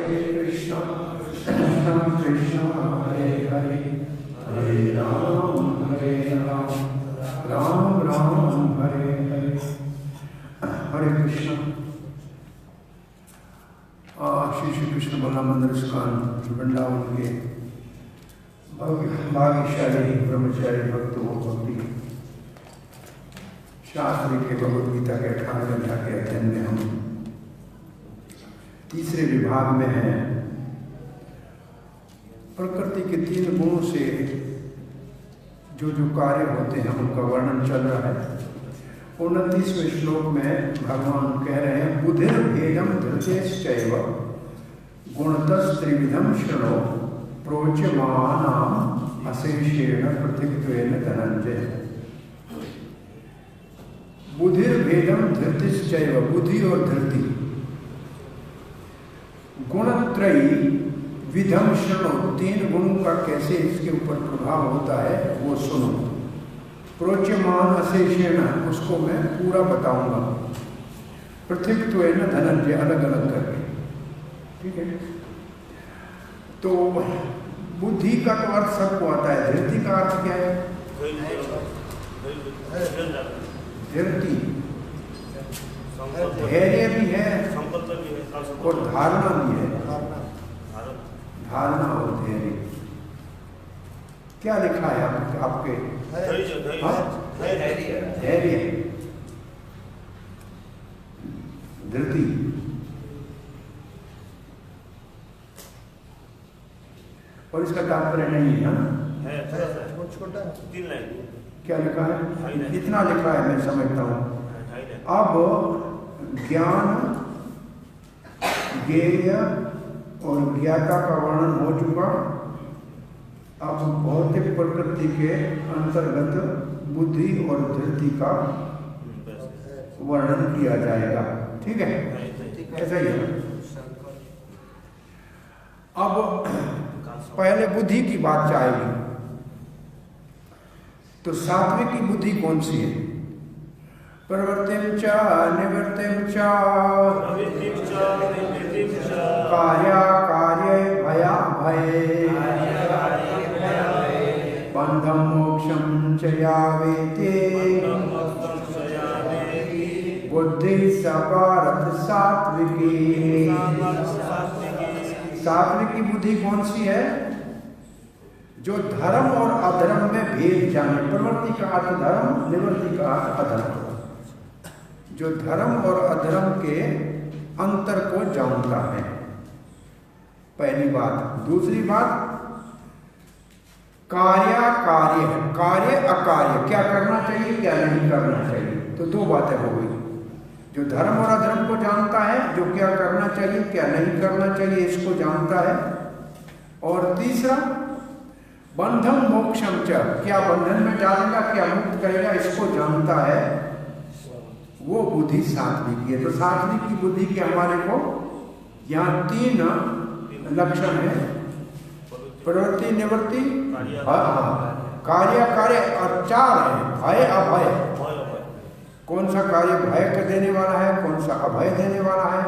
कृष्णा कृष्णा कृष्णा हरे हरे हरे राम राम राम हरे हरे। हरे कृष्णा। श्री कृष्ण बलराम मंदिर स्कान वृंदावन के भाग्यशाली ब्रह्मचारी भक्तों भक्ति शास्त्र के भगवद गीता के 18वें अध्याय के अध्ययन में हम तीसरे विभाग में हैं। प्रकृति के 3 गुणों से जो जो कार्य होते हैं उनका वर्णन चल रहा है। 29वें श्लोक में भगवान कह रहे हैं बुधिर भेदम धृतेश्चैव गुणतस् त्रिविधम शृणो प्रोच्यमानाम अशेषेण पृथक्त्वेन धनंजय। बुधिर भेदम धृतिश्चैव, बुद्धि और धृति, गुणत्रयी विधम शृणो, 3 गुणों का कैसे इसके ऊपर प्रभाव होता है वो सुनो। प्रोच्यमान अशेषेण, उसको मैं पूरा बताऊंगा। पृथक्त्वेन धनंजय, अलग अलग करके। ठीक है। तो बुद्धि का तो अर्थ सबको आता है, धृति का अर्थ क्या है? धृति, धैर्य भी है और धारणा भी है। धारणा और धैर्य क्या लिखा है आपके? धैर्य, धृति। और इसका तात्पर्य नहीं है छोटा 3 लाइन क्या लिखा है? इतना लिखा है, मैं समझता हूँ। अब ज्ञान, ज्ञेय और ज्ञाता का वर्णन हो चुका। अब भौतिक प्रकृति के अंतर्गत बुद्धि और धृति का वर्णन किया जाएगा। ठीक है, ऐसा ही है। अब पहले बुद्धि की बात आएगी। तो सात्विक की बुद्धि कौन सी है? प्रवृत्तिं च निवृत्तिं च कार्या कार्ये भया भये बंधं मोक्षं च या वेत्ति बुद्धि सा पारथ सात्विकी। सात्विक की बुद्धि कौन सी है? जो धर्म और अधर्म में भेद जाने। प्रवृत्ति का अर्थ धर्म, निवृत्ति का अर्थ अधर्म। जो धर्म और अधर्म के अंतर को जानता है, पहली बात। दूसरी बात, कार्य कार्य, कार्य अकार्य, क्या करना चाहिए क्या नहीं करना चाहिए। तो 2 बातें हो गई। जो धर्म और अधर्म को जानता है, जो क्या करना चाहिए क्या नहीं करना चाहिए इसको जानता है। और तीसरा, बंधम मोक्षम च, क्या बंधन में डालेगा क्या मुक्त करेगा इसको जानता है। वो बुद्धि सात्विक है। तो सात्विक की बुद्धि के हमारे को यहाँ 3 लक्षण है। प्रवृत्ति, निवृत्ति, कार्य कार्य, और 4 है भय अभय। कौन सा कार्य भय देने वाला है, कौन सा अभय देने वाला है।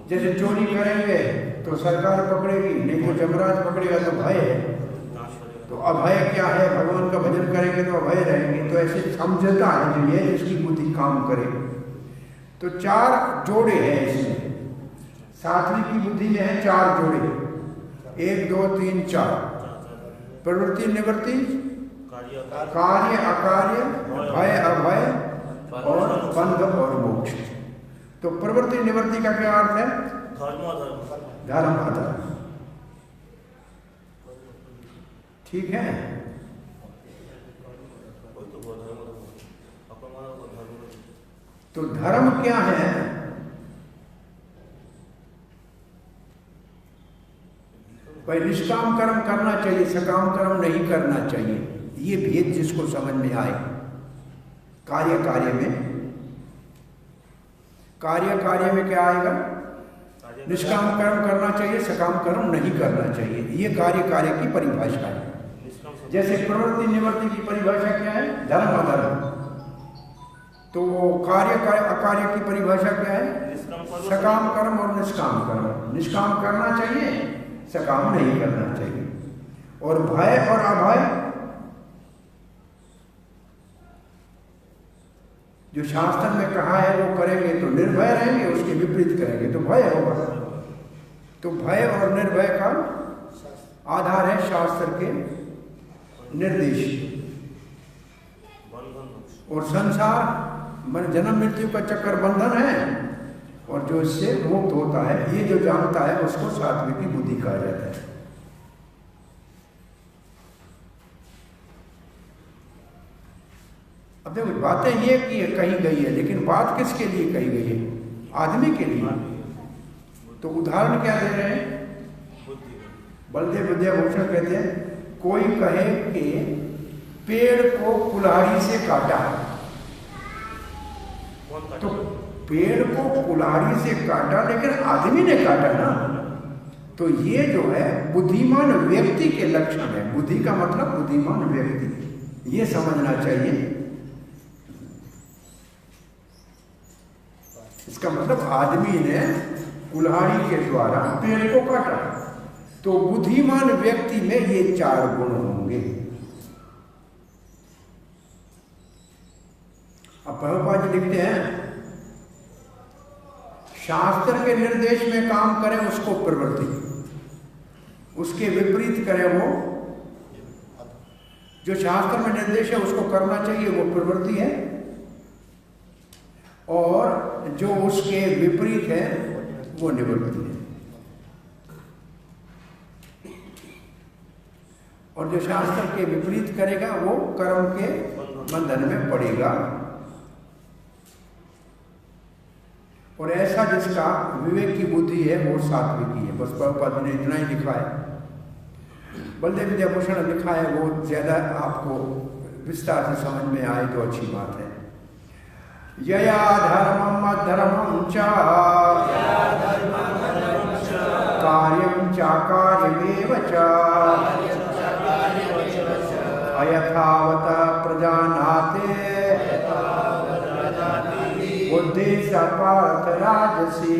जैसे चोरी करेंगे तो सरकार पकड़ेगी, नहीं तो जमराज पकड़ेगा तो भय है। तो अभय क्या है? भगवान का भजन करेंगे तो अभय रहेंगे। तो ऐसे समझता है जो ये इसकी बुद्धि काम करे। तो 4 जोड़े हैं इसमें। सात्विक की बुद्धि में है 4 जोड़े, 1 2 3 4। प्रवृत्ति, निवृत्ति, कार्य अकार्य, भय अभय और बंध और मोक्ष। तो प्रवृत्ति निवृत्ति का क्या अर्थ है? धर्म अधर्म। ठीक है। तो धर्म क्या है? भाई निष्काम कर्म करना चाहिए, सकाम कर्म नहीं करना चाहिए। ये भेद जिसको समझ में आए। कार्य कार्य में, कार्य कार्य में क्या आएगा? निष्काम कर्म करना चाहिए, सकाम कर्म नहीं करना चाहिए। ये कार्य कार्य की परिभाषा है। जैसे प्रवृत्ति निवृत्ति की परिभाषा क्या है? धर्म अधर्म। तो वो कार्य अकार्य की परिभाषा क्या है? सकाम कर्म और निष्काम कर्म। निष्काम करना चाहिए, सकाम नहीं करना चाहिए। और भय और अभय, जो शास्त्र में कहा है वो करेंगे तो निर्भय रहेंगे, उसके विपरीत करेंगे तो भय होगा। तो भय और निर्भय का आधार है शास्त्र के निर्देश। और संसार मन जन्म मृत्यु का चक्कर बंधन है, और जो इससे मुक्त होता है, ये जो जानता है, उसको सात्विकी बुद्धि कहा जाता है। अब देखो बातें ये की कही गई है, लेकिन बात किसके लिए कही गई है? आदमी के लिए। तो उदाहरण क्या दे रहे हैं? बलदेव विद्याभूषण कहते हैं, कोई कहे कि पेड़ को कुल्हाड़ी से काटा, तो पेड़ को कुल्हाड़ी से काटा, लेकिन आदमी ने काटा ना। तो ये जो है बुद्धिमान व्यक्ति के लक्षण है। बुद्धि का मतलब बुद्धिमान व्यक्ति, ये समझना चाहिए। इसका मतलब आदमी ने कुल्हाड़ी के द्वारा पेड़ को काटा। तो बुद्धिमान व्यक्ति में ये 4 गुण होंगे। अब प्रभुपाद जी लिखते हैं, शास्त्र के निर्देश में काम करे उसको प्रवृत्ति, उसके विपरीत करे वो, जो शास्त्र में निर्देश है उसको करना चाहिए, वो प्रवृत्ति है। और जो उसके विपरीत है वो निवृत्ति है। और जो शास्त्र के विपरीत करेगा वो कर्म के बंधन में पड़ेगा। और ऐसा जिसका विवेक की बुद्धि है वो सात्विकी है। बस प्रभुपाद ने इतना ही लिखा है। बलदेव विद्याभूषण लिखा है, वो ज्यादा आपको विस्तार से समझ में आए तो अच्छी बात है। यया धर्मम अधर्मम च कार्यम चाकार्यमेव च अयथावत प्रजानाते बुद्धि सा पार्थ राजसी।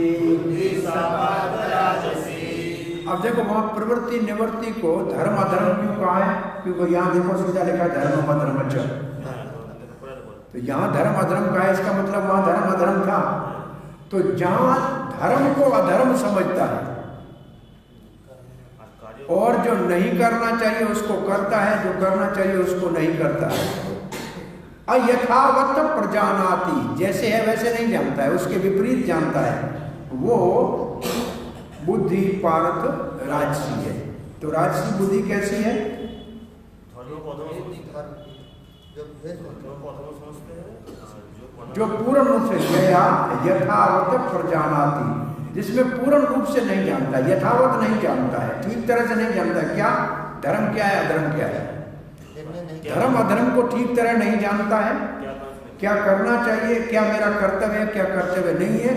अब देखो वहां प्रवृत्ति निवृत्ति को धर्म अधर्म क्यों कहा है? क्योंकि यहाँ देखो सीधा लिखा है धर्म अधर्म च। तो यहाँ धर्म अधर्म का है, इसका मतलब वहां धर्म अधर्म था। तो जहां धर्म को अधर्म समझता है और जो नहीं करना चाहिए उसको करता है, जो करना चाहिए उसको नहीं करता है। अयथावत प्रजानाति, जैसे है वैसे नहीं जानता है, उसके विपरीत जानता है, वो बुद्धि पार्थ राजसी है। तो राजसी बुद्धि कैसी है? जो पूर्ण रूप से यथावत प्रजानाति, जिसमें पूर्ण रूप से नहीं जानता, यथावत नहीं जानता है, ठीक तरह से नहीं जानता क्या धर्म क्या है, अधर्म क्या है। धर्म अधर्म को ठीक तरह नहीं जानता है, क्या करना चाहिए, क्या मेरा कर्तव्य है, क्या कर्तव्य नहीं है,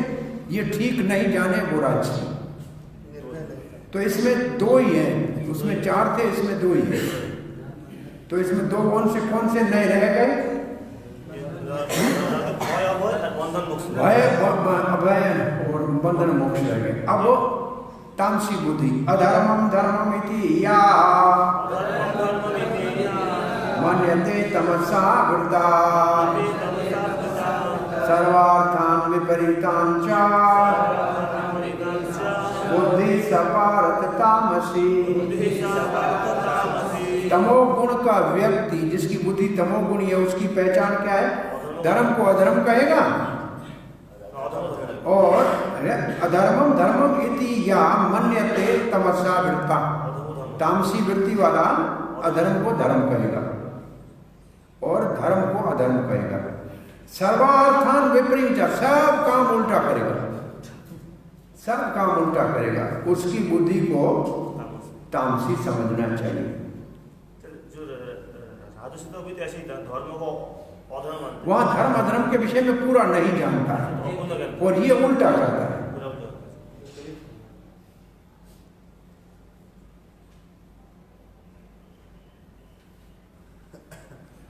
ये ठीक नहीं जाने वो राजसी। तो इसमें 2 ही है, उसमें 4 थे, इसमें 2 ही है। तो इसमें 2 कौन से नहीं रह गए? भय अभय और बंधन मोक्ष रह गए। अब तामसी बुद्धि, अधर्मम धर्मम इति या मन्यते तमसा वृता सर्वार्थान विपरीतान च बुद्धि सपारत तामसी। तमोगुण का व्यक्ति, जिसकी बुद्धि तमोगुणी है, उसकी पहचान क्या है? धर्म को अधर्म कहेगा और अधर्मम धर्मम इति या मन्यते तमसा वृत्ता, तामसी वृत्ति वाला अधर्म को धर्म कहेगा और धर्म को अधर्म कहेगा। सर्वार्थान विपरीत, सब काम उल्टा करेगा, सब काम उल्टा करेगा, उसकी बुद्धि को तामसी समझना चाहिए। वहां धर्म अधर्म के विषय में पूरा नहीं जानता है और ये उल्टा करता है।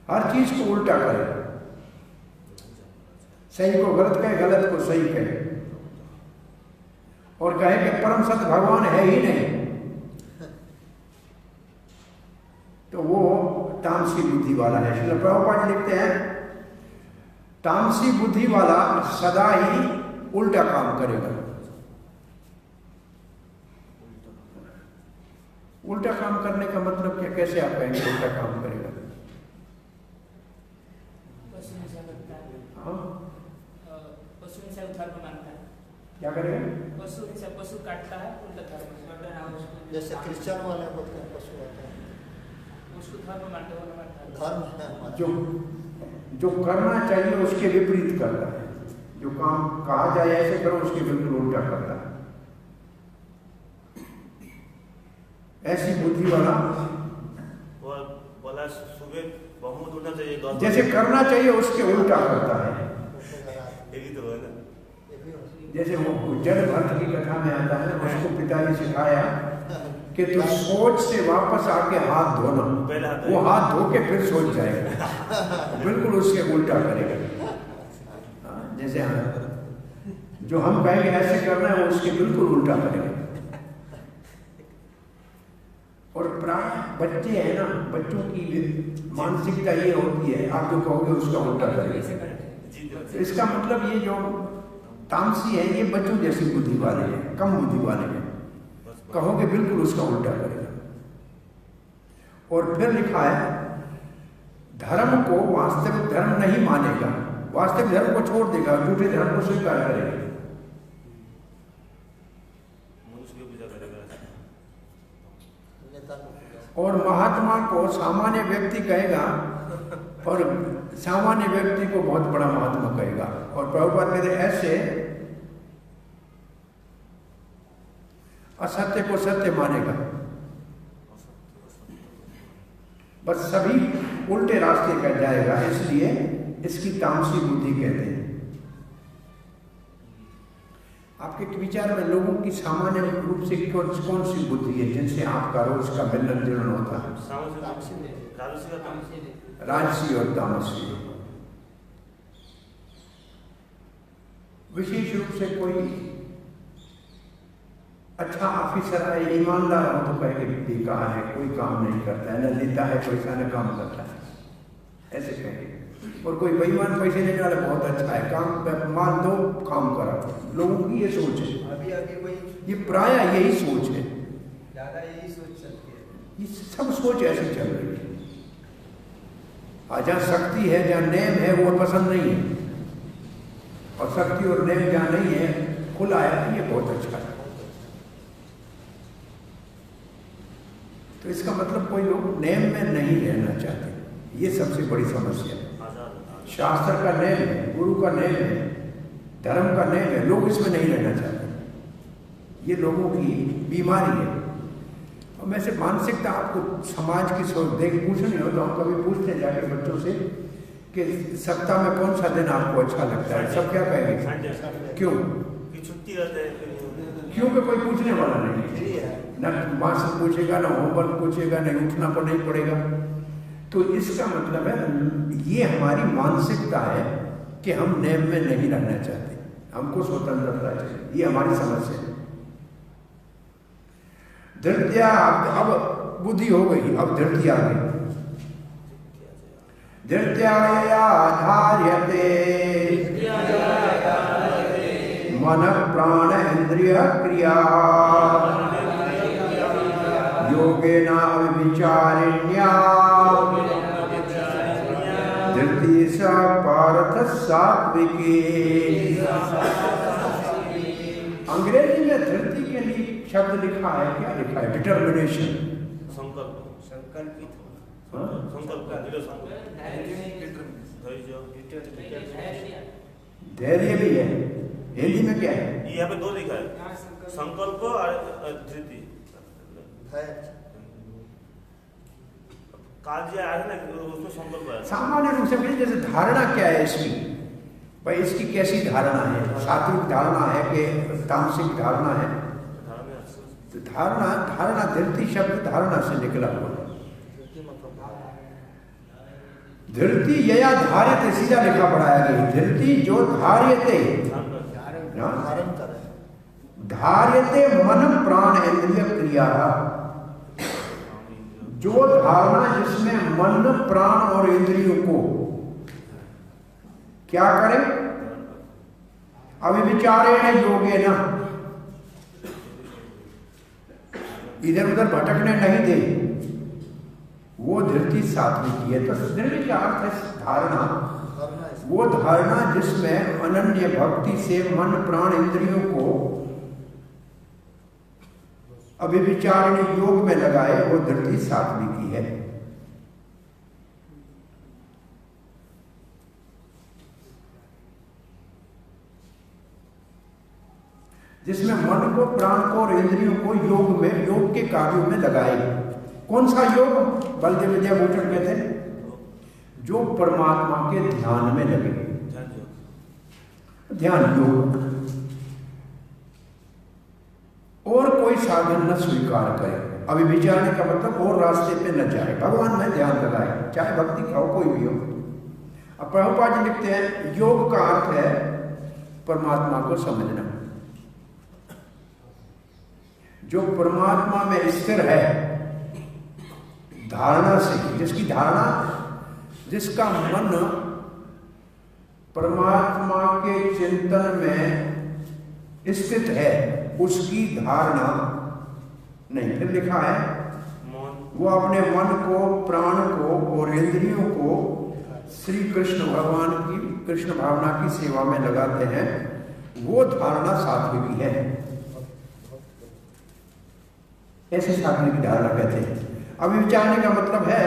हर चीज को उल्टा करेगा। सही को गलत कहे, गलत को सही कहे, और कहे कि परम सत्य भगवान है ही नहीं, तो वो तामसी बुद्धि वाला है। श्रील प्रभुपाद लिखते हैं तामसी बुद्धि वाला सदा ही उल्टा काम करेगा। उल्टा काम करने का मतलब क्या, कैसे आप कहेंगे उल्टा काम करेगा? हाँ, पशु हिंसा धर्म मानता है। क्या करेगा? पशु हिंसा, पशु काटता है, उल्टा धर्म। जैसे क्रिश्चियन वाले बोलते हैं पशु होते हैं, उसको धर्म मानते हो, धर्म है। जो करना चाहिए उसके विपरीत करता है, जो काम कहा जाए ऐसे करो उसके बिल्कुल उल्टा करता है। ऐसी बुद्धि वाला बोला सुबह बहुत उठना चाहिए, जैसे करना चाहिए उसके उल्टा करता है। यही तो है ना। जैसे वो जल भक्त की कथा में आता है, उसको पिताजी सिखाया कि तू सोच से वापस आके हाथ धोना, वो हाथ धो के फिर सोच जाएगा, बिल्कुल उसके उल्टा करेगा। जैसे जो हम कहेंगे ऐसे करना है, वो उसके बिल्कुल उल्टा करेगा। और प्राय बच्चे हैं ना, बच्चों की मानसिकता ये होती है, आप जो कहोगे उसका उल्टा करेगा। तो इसका मतलब ये जो तामसी है ये बच्चों जैसी बुद्धि वाले हैं, कम बुद्धि वाले हैं, कहोगे बिल्कुल उसका उल्टा करेगा। और फिर लिखा है धर्म को वास्तविक धर्म नहीं मानेगा, वास्तविक धर्म को छोड़ देगा, झूठे धर्म को स्वीकार करेगा। और महात्मा को सामान्य व्यक्ति कहेगा और सामान्य व्यक्ति को बहुत बड़ा महात्मा कहेगा। और प्रभुपाद कहते ऐसे असत्य को सत्य मानेगा। बस सभी उल्टे रास्ते पर जाएगा, इसलिए इसकी तामसी बुद्धि कहते हैं। आपके विचार में लोगों की सामान्य रूप से कौन सी बुद्धि है जिनसे आपका रोज का मिलन जुलन होता है? राजसी और तामसी। विशेष रूप से कोई अच्छा ऑफिसर है, ईमानदार हो तो कहेंगे व्यक्ति कहा है, कोई काम नहीं करता है, न देता है पैसा न काम करता है, ऐसे कहेंगे। और कोई बेईमान पैसे लेने वाला बहुत अच्छा है, काम मान दो काम करा। लोगों की ये सोच है, अभी कोई ये प्राय यही सोच है, ज्यादा यही सोच चलती है। ये सब सोच ऐसी चल रही है। जहाँ शक्ति है, जहाँ नेम है, वो पसंद नहीं है, और शक्ति और नेम जहाँ नहीं है, खुला है, ये बहुत अच्छा है। तो इसका मतलब कोई लोग नेम में नहीं रहना चाहते, ये सबसे बड़ी समस्या है। शास्त्र का नेम है, गुरु का नेम है, धर्म का नेम है, लोग इसमें नहीं रहना चाहते। ये लोगों की बीमारी है। और वैसे मानसिकता आपको समाज की सोच देख पूछनी हो तो हम कभी पूछते हैं जाके बच्चों से कि सप्ताह में कौन सा दिन आपको अच्छा लगता है, सब क्या कहेंगे? क्यों? छुट्टी रहते हैं। क्यों पे कोई पूछने वाला नहीं है, न माँ से पूछेगा, न होमवर्क पूछेगा, नहीं उठना पर नहीं पड़ेगा। तो इसका मतलब है ये हमारी मानसिकता है कि हम नेम में नहीं रहना चाहते, हमको स्वतंत्रता चाहिए, ये हमारी समस्या है। धृत्या अब बुद्धि हो गई, अब धृति आ गई। धृत्याया धार्यते मन प्राण इंद्रिय क्रिया योगेना विचारिण्या धृति सा पार्थ सात्विकी। अंग्रेजी में धृति के लिए शब्द लिखा है, क्या लिखा है? डिटर्मिनेशन, धैर्य भी है। हिंदी में क्या है? यहाँ पे दो लिखा है, संकल्प और धृति। काल जो है ना उसमें संकल्प है। सामान्य रूप से जैसे धारणा क्या है इसकी, भाई इसकी कैसी धारणा है? सात्विक धारणा है कि तामसिक धारणा है? तो धारणा धृति शब्द धारणा से निकला हुआ है। धृति यया धार्यते, सीधा लिखा पढ़ाया गया, धृति जो धार्यते, धारण करे, धार्यते मन प्राण इंद्रिय क्रिया, जो धारणा जिसमें मन प्राण और इंद्रियों को क्या करे, अविचारेण योगेन, इधर उधर भटकने नहीं दे, वो धृति सात्विक है। तो धृति का अर्थ है धारणा, वो धारणा जिसमें अनन्य भक्ति से मन प्राण इंद्रियों को अभिविचारण योग में लगाए, वो धृति सात्विकी है। जिसमें मन को प्राण को और इंद्रियों को योग में, योग के कार्यों में लगाए। कौन सा योग? बलदेव विद्याभूषण कहते हैं जो परमात्मा के ध्यान में लगे, ध्यान योग, और कोई साधन न स्वीकार करे। अभी विचारने का मतलब और रास्ते पे न जाए, भगवान में ध्यान लगाए, चाहे भक्ति का हो कोई भी हो। अब प्रभुपाद जी लिखते हैं योग का अर्थ है परमात्मा को समझना। जो परमात्मा में स्थिर है धारणा से, जिसकी धारणा, जिसका मन परमात्मा के चिंतन में स्थित है, उसकी धारणा नहीं। फिर लिखा है वो अपने मन को, प्राण को और इंद्रियों को श्री कृष्ण भगवान की, कृष्ण भावना की सेवा में लगाते हैं, वो धारणा सात्विकी है। ऐसे सात्विक की धारणा कहते हैं। अभी विचारने का मतलब है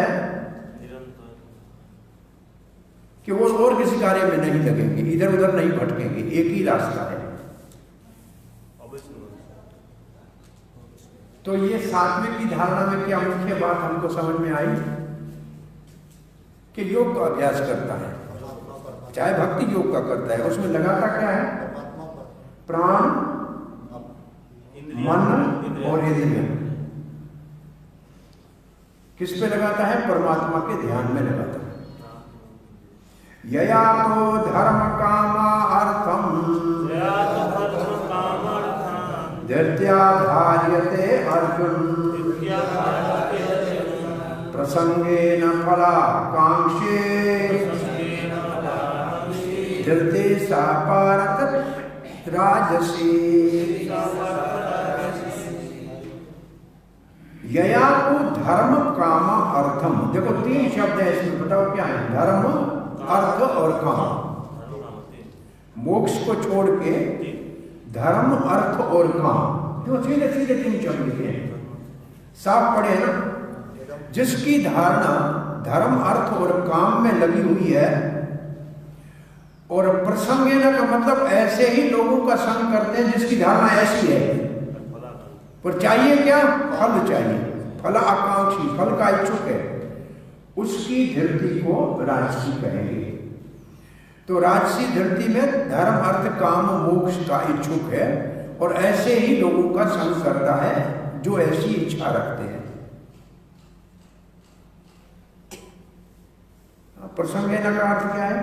कि वो और किसी कार्य में नहीं लगेंगे, इधर उधर नहीं भटकेंगे, एक ही रास्ता है। तो ये सात्विक की धारणा में क्या मुख्य बात हमको समझ में आई कि योग का अभ्यास करता है, चाहे भक्ति योग का करता है, उसमें लगाता क्या है? प्राण, मन और इंद्रिय। किस पे लगाता है? परमात्मा के ध्यान में लगाता है। यया तो धर्म कामा अर्थम धृत्या धार्यते अर्जुन प्रसंगेन फलाकांक्षे धृते सा पारत राजसी। यया तो धर्म काम अर्थम, देखो तीन शब्द है इसमें, बताओ क्या है? धर्म, अर्थ और काम। मोक्ष को छोड़ के धर्म, अर्थ और काम, जो सीधे सीधे तीन शब्द लिखे हैं, साफ पढ़े ना। जिसकी धारणा धर्म, अर्थ और काम में लगी हुई है, और प्रसंग का मतलब ऐसे ही लोगों का संग करते हैं जिसकी धारणा ऐसी है, पर चाहिए क्या? फल चाहिए, फल आकांक्षी, फल का इच्छुक है, उसकी धृति को राजसी कहेंगे। तो राजसी धृति में धर्म, अर्थ, काम, मोक्ष का इच्छुक है, और ऐसे ही लोगों का संग करता है जो ऐसी इच्छा रखते हैं। प्रसंग का अर्थ क्या है?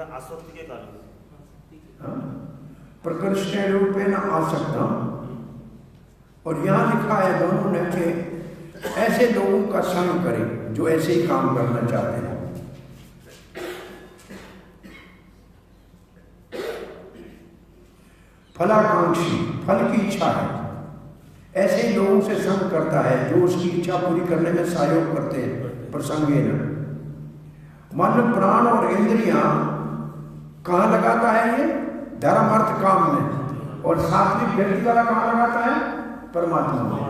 आसक्ति के कारण, प्रकृष्ट रूपेण आसक्तम। और यहां लिखा है दोनों ने कि ऐसे लोगों का संग करें जो ऐसे ही काम करना चाहते हैं। फलाकांक्षी, फल की इच्छा है, ऐसे ही लोगों से संग करता है जो उसकी इच्छा पूरी करने में सहयोग करते हैं। प्रसंगेन मन, प्राण और इंद्रियां कहां लगाता है? ये धर्म, अर्थ, काम में। और सात्विक व्यक्ति वाला कहां लगाता है? परमात्मा में।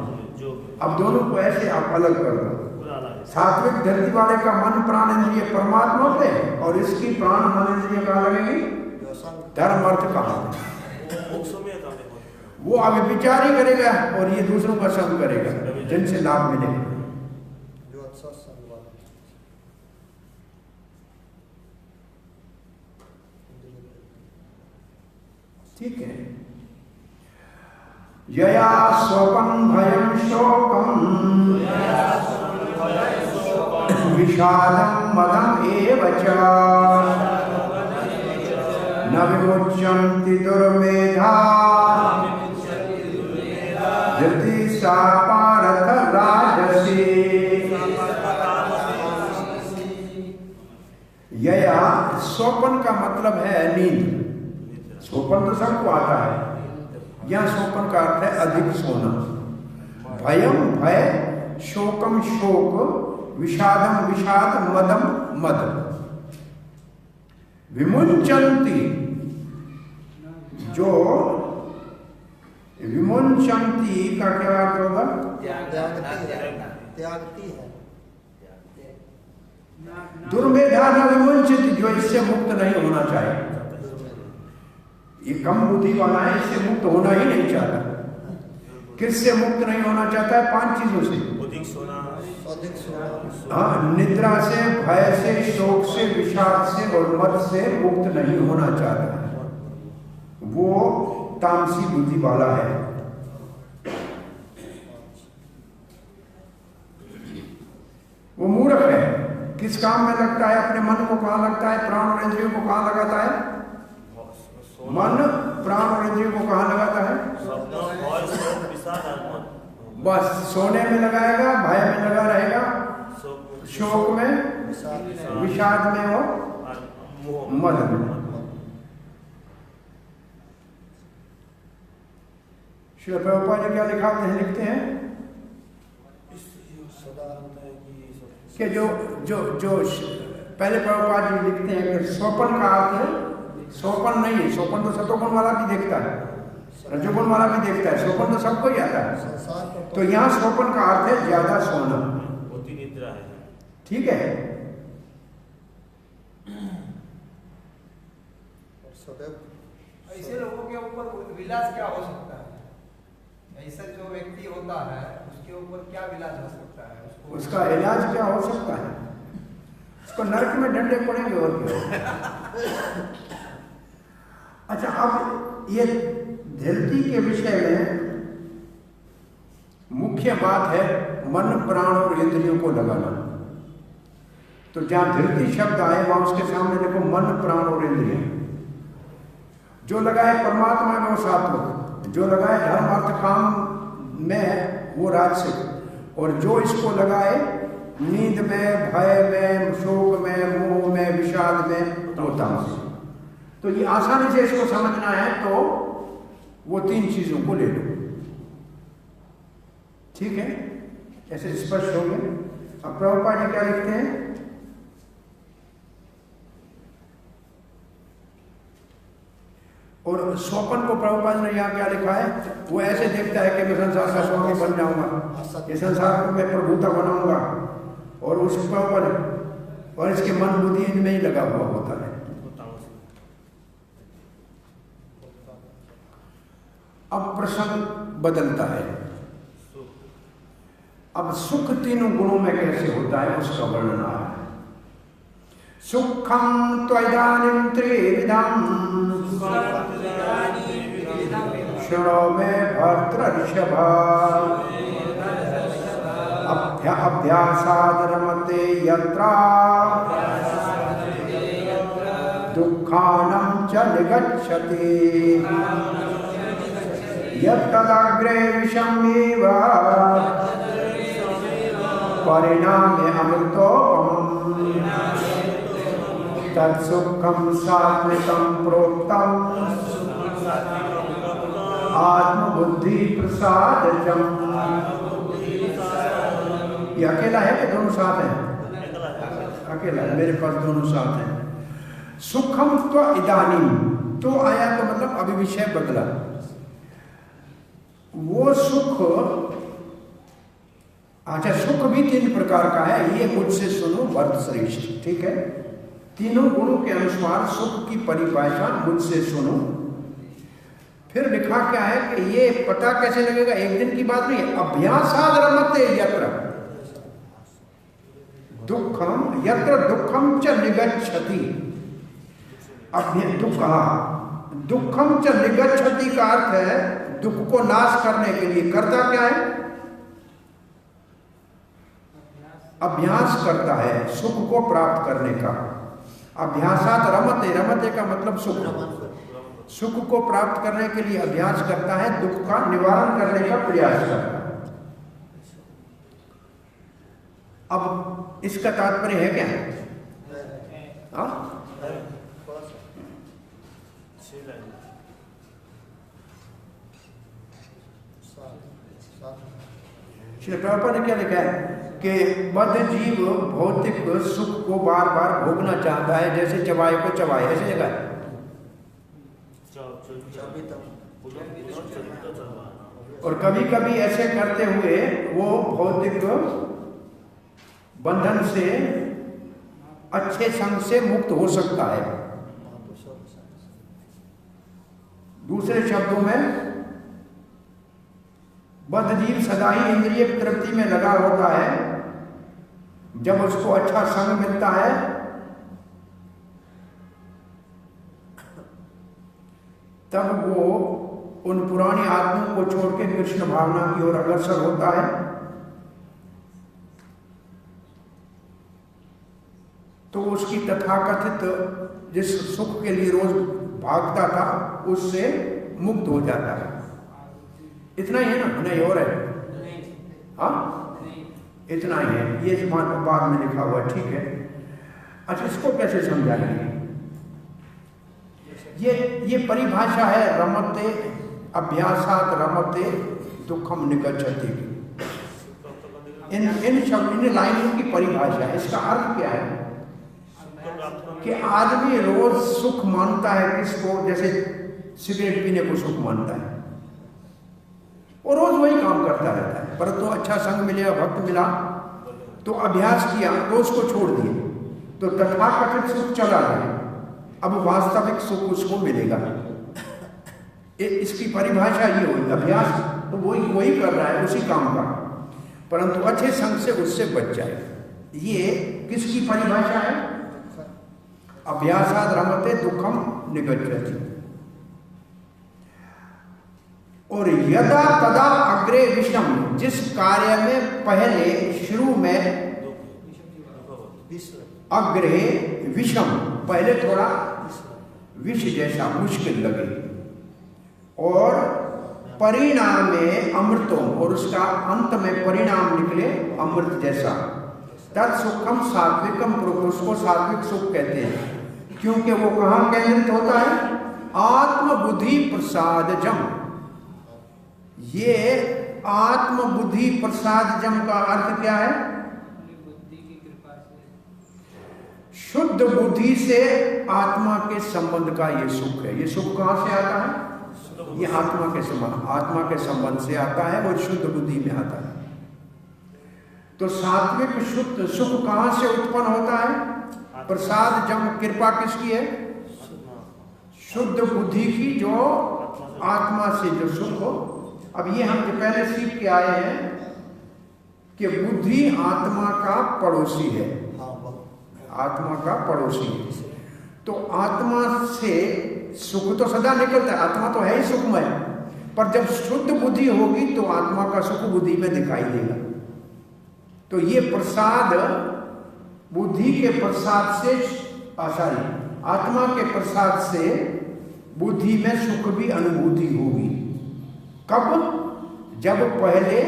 अब दोनों को ऐसे आप अलग कर दो। सात्विक धरती वाले का मन, प्राण, इंद्रिय परमात्मा पे, और इसकी प्राण, मन, इंद्रिय कहां लगेगी? धर्म, अर्थ, काम। वो अभी विचार ही करेगा और ये दूसरों का संग करेगा जिनसे लाभ मिलेगा। ठीक है। यया स्वपन भयं शोकम विषादं मदम् एव च न विमुच्यन्ति दुर्मेधा धृति सा पार्थ राजसी। यया स्वप्न का मतलब है नींद। स्वप्न तो सबको आता है। यह स्वप्न का अर्थ है अधिक सोना। भयम भय, शोकम शोक, विषादम विषाद, मदम मद। विमुंचन्ति, जो विमुंचन्ति का क्या अर्थ होगा? त्यागती है। दुर्मेधा न विमुंचित, जो इससे मुक्त नहीं होना चाहिए। ये कम बुद्धि वाला है, इससे मुक्त होना ही नहीं चाहता। किससे मुक्त नहीं होना चाहता है? 5 चीजों से। हाँ, निद्रा से, भय से, शोक से, विषाद से और मद से मुक्त नहीं होना चाहता है। वो तामसी बुद्धि वाला है। वो मूर्ख है। किस काम में लगता है? अपने मन को कहाँ लगता है? प्राण और इंद्रियों को कहाँ लगाता है? मन प्राण और इंद्रियों को कहाँ लगाता है? बस सोने में लगाएगा, भय में लगा रहेगा, शोक में, विषाद में और मद में। श्री प्रभुपाद जी क्या लिखाते हैं? लिखते हैं कि जो जो जो पहले प्रभुपाद जी लिखते हैं कि स्वप्न का अर्थ है, स्वप्न नहीं है। स्वप्न तो सतोगुण वाला भी देखता है, रजोगुण वाला भी देखता है, स्वप्न तो सबको ही आता है। तो यहाँ स्वप्न का अर्थ है ज्यादा सोना। ठीक है। ऐसे लोगों के ऊपर विलास क्या हो सकता है? ऐसा जो व्यक्ति होता है उसके ऊपर क्या विलास हो सकता है? उसका इलाज क्या हो सकता है? उसको नरक में डंडे पड़ेंगे और क्या। अच्छा, अब ये धृति के विषय में मुख्य बात है मन प्राण और इंद्रियों को लगाना। तो जहां धृति शब्द आए वहां उसके सामने देखो मन प्राण और इंद्रिय। जो लगाए परमात्मा में वो सात्विक, जो लगाए धर्म अर्थ काम में वो राजसिक, और जो इसको लगाए नींद में, भय में, शोक में, मोह में, विषाद में, वो तामसिक। तो ये आसानी से इसको समझना है तो वो 3 चीजों को ले लो। ठीक है, ऐसे स्पष्ट हो गए। अब प्रभुपाद जी क्या लिखते हैं? और स्वप्न को प्रभुपाद ने यहाँ क्या लिखा है? वो ऐसे देखता है कि मैं संसार का स्वामी बन जाऊंगा, ये संसार को मैं प्रभुता बनाऊंगा, और उसके ऊपर और इसके मन बुद्धि इनमें ही लगा हुआ होता है। अब प्रसंग बदलता है। अब सुख 3 गुणों में कैसे होता है उसका वर्णन है। सुखम त्वइदानीं त्रिविधम् शृणो मे भर्तृषभ अभ्यासाद् रमते यत्र दुःखानं च निगच्छति यत्तदग्रे विषमेव परिणामे अमृतोपमम् तत्सुखं सात्विकं प्रोक्तम् आत्मबुद्धि प्रसादजम्। ये अकेला है कि दोनों साथ हैं? अकेला है, मेरे पास दोनों साथ हैं। सुखम तो इदानीं, तो आया तो मतलब अभी विषय बदला। वो सुख, अच्छा सुख भी 3 प्रकार का है, ये मुझसे सुनो वर्त श्रेष्ठ। ठीक है, 3 गुणों के अनुसार सुख की परिभाषा मुझसे सुनो। फिर लिखा क्या है कि ये पता कैसे लगेगा? एक दिन की बात नहीं, अभ्यासाद् रमते यत्र दुखम यत्र दुखम च निगच्छति। दुखम च निगच्छति का अर्थ है दुख को नाश करने के लिए। करता क्या है? अभ्यास करता है सुख को प्राप्त करने का। अभ्यासात रमते, रमते का मतलब सुख, सुख को प्राप्त करने के लिए अभ्यास करता है, दुख का निवारण करने का प्रयास करता है। अब इसका तात्पर्य है क्या? श्री प्रभुपाद ने क्या लिखा है कि बद्ध जीव भौतिक सुख को बार बार भोगना चाहता है, जैसे चबाए को चबाए, ऐसे लिखा है। और कभी कभी ऐसे करते हुए वो भौतिक बंधन से, अच्छे संग से मुक्त हो सकता है। दूसरे शब्दों में बद्ध जीव सदा ही इंद्रिय तृप्ति में लगा होता है। जब उसको अच्छा संग मिलता है तब वो उन पुरानी आत्माओं को छोड़ के कृष्ण भावना की ओर अग्रसर होता है। तो उसकी तथाकथित जिस सुख के लिए रोज भागता था उससे मुक्त हो जाता है। इतना ही है ना, नहीं और है? हाँ, इतना ही है। ये बाद में लिखा हुआ, ठीक है। अच्छा, इसको कैसे समझाएंगे? ये परिभाषा है रमते अभ्यासात रमते दुखम निगच्छति। इन लाइनों की परिभाषा है। इसका अर्थ क्या है कि आदमी रोज सुख मानता है किसको? जैसे सिगरेट पीने को सुख मानता है और रोज वही काम करता रहता है, परंतु अच्छा संग मिला, भक्त मिला तो अभ्यास किया तो उसको छोड़ दिए, तो तथाकथित सुख चला गया। अब वास्तविक सुख उसको मिलेगा। इसकी परिभाषा ये हुई। अभ्यास तो वही कर रहा है, उसी काम का, परंतु अच्छे संग से उससे बच जाए। ये किसकी परिभाषा है? अभ्यासाद रमते दुखम निगच्छति। और यदा तदा अग्रे विषम, जिस कार्य में पहले शुरू में अग्रे विषम, पहले थोड़ा विष जैसा मुश्किल लगे, और परिणाम में अमृतों, और उसका अंत में परिणाम निकले अमृत जैसा, तत्सुखम सात्विकम पुरुष, उसको सात्विक सुख कहते हैं। क्योंकि वो कहाँ केंद्रित होता है? आत्मबुद्धि प्रसादजम। ये आत्मबुद्धि प्रसादजम का अर्थ क्या है? शुद्ध बुद्धि से आत्मा के संबंध का ये सुख है। ये सुख कहाँ से आता है? ये आत्मा के संबंध से आता है और शुद्ध बुद्धि में आता है। तो सात्विक शुद्ध सुख कहाँ से उत्पन्न होता है? प्रसाद जम, कृपा किसकी है? शुद्ध बुद्धि की, जो आत्मा से जो सुख हो। अब ये हम जो पहले सीख के आए हैं कि बुद्धि आत्मा का पड़ोसी है, आत्मा का पड़ोसी है। तो आत्मा से सुख तो सदा निकलता है, आत्मा तो है ही सुखमय, पर जब शुद्ध बुद्धि होगी तो आत्मा का सुख बुद्धि में दिखाई देगा। तो ये प्रसाद बुद्धि के प्रसाद से, आत्मा के प्रसाद से बुद्धि में सुख भी अनुभूति होगी। कब? जब पहले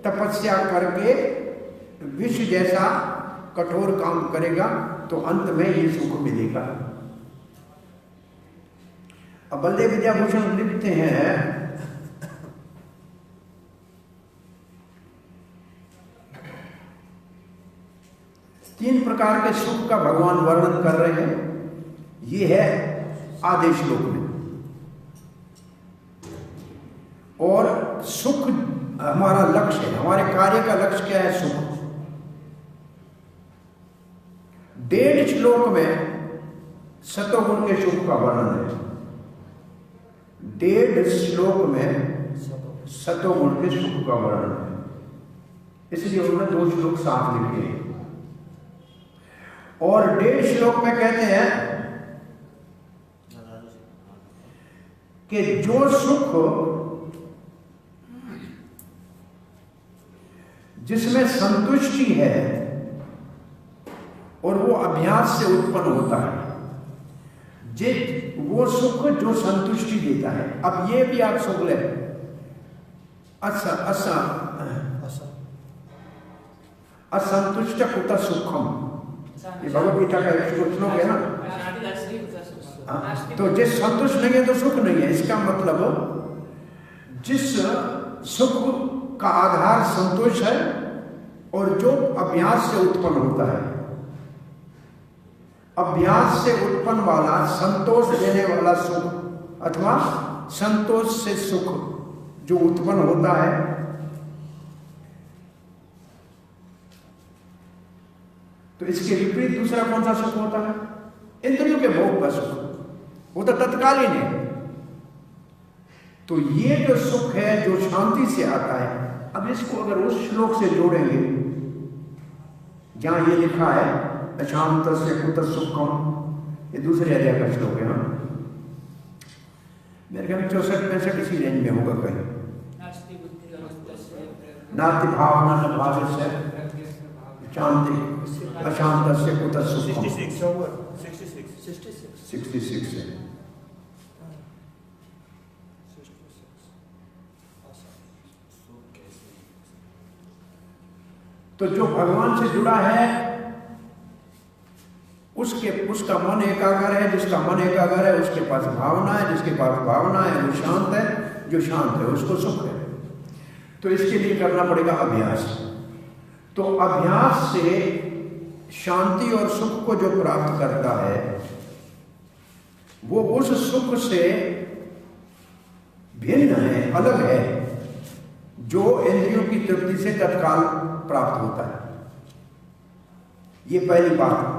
तपस्या करके विष जैसा कठोर काम करेगा तो अंत में ये सुख मिलेगा। अब बलदेव विद्याभूषण लिखते हैं, तीन प्रकार के सुख का भगवान वर्णन कर रहे हैं। ये है आधे श्लोक में। और सुख हमारा लक्ष्य है, हमारे कार्य का लक्ष्य क्या है? सुख। 1.5 श्लोक में सतोगुण के सुख का वर्णन है। 1.5 श्लोक में सतोगुण के सुख का वर्णन है, इसलिए उन्होंने 2 श्लोक साफ लिखे। और 1.5 श्लोक में कहते हैं कि जो सुख जिसमें संतुष्टि है, अभ्यास से उत्पन्न होता है, वो सुख जो संतुष्टि देता है। अब ये भी आप सुख ले, असंतुष्ट कुत सुखम, ये भगवत गीता का एक श्लोक है ना। तो जिस संतुष्ट नहीं है तो सुख नहीं है। इसका मतलब जिस सुख का आधार संतोष है और जो अभ्यास से उत्पन्न होता है, अभ्यास से उत्पन्न वाला संतोष देने वाला सुख अथवा संतोष से सुख जो उत्पन्न होता है, तो इसके विपरीत दूसरा कौन सा सुख होता है? इंद्रियों के भोग का सुख, वो तो तत्कालीन है। तो ये जो सुख है जो शांति से आता है, अब इसको अगर उस श्लोक से जोड़ेंगे जहां ये लिखा है अशांत से कुत सुखम, ये दूसरे अध्याय का श्लोक है। मेरे ख्याल में 64-65 इसी रेंज में होगा कहीं। नाति भावना न भाव से शांति अशांत से कुत सुखम, 66 है। तो जो भगवान से जुड़ा है उसका मन एकाग्र है, जिसका मन एकाग्र है उसके पास भावना है, जिसके पास भावना है वो शांत है, जो शांत है उसको सुख है। तो इसके लिए करना पड़ेगा अभ्यास। तो अभ्यास से शांति और सुख को जो प्राप्त करता है वो उस सुख से भिन्न है, अलग है, जो इंद्रियों की तृप्ति से तत्काल प्राप्त होता है। ये पहली बात।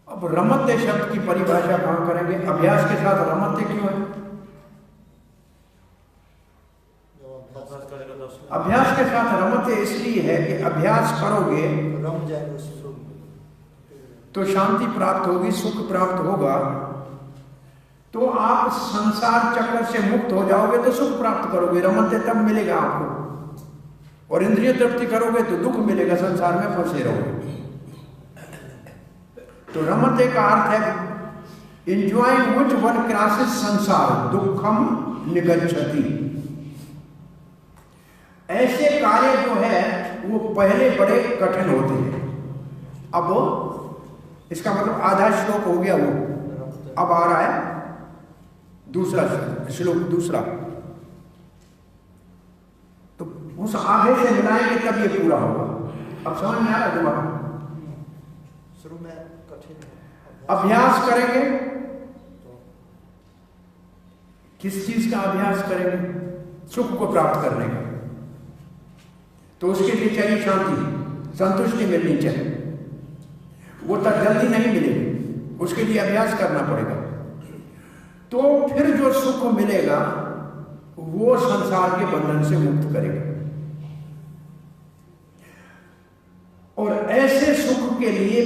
अब रमते शब्द की परिभाषा कहां करेंगे? अभ्यास के साथ रमते क्यों है? अभ्यास के साथ रमते इसलिए है कि अभ्यास करोगे तो शांति प्राप्त होगी, सुख प्राप्त होगा, तो आप संसार चक्र से मुक्त हो जाओगे तो सुख प्राप्त करोगे। रमते तब मिलेगा आपको। और इंद्रिय तृप्ति करोगे तो दुख मिलेगा, संसार में फंसे रहोगे। तो रमते का अर्थ है enjoying which one crosses संसार दुखम निगच्छति। ऐसे कार्य जो है वो पहले बड़े कठिन होते हैं। अब इसका मतलब आधा श्लोक हो गया, वो अब आ रहा है दूसरा श्लोक, दूसरा। तो उस आधे से मिलाएंगे तब ये पूरा होगा। अब समझ में आ रहा है तुम्हारा? शुरू में कठिन अभ्यास करेंगे, किस चीज का अभ्यास करेंगे? सुख को प्राप्त करने का। तो उसके लिए चाहिए शांति, संतुष्टि मिलनी चाहिए। वो तक जल्दी नहीं मिलेगी, उसके लिए अभ्यास करना पड़ेगा। तो फिर जो सुख मिलेगा वो संसार के बंधन से मुक्त करेगा। और ऐसे सुख के लिए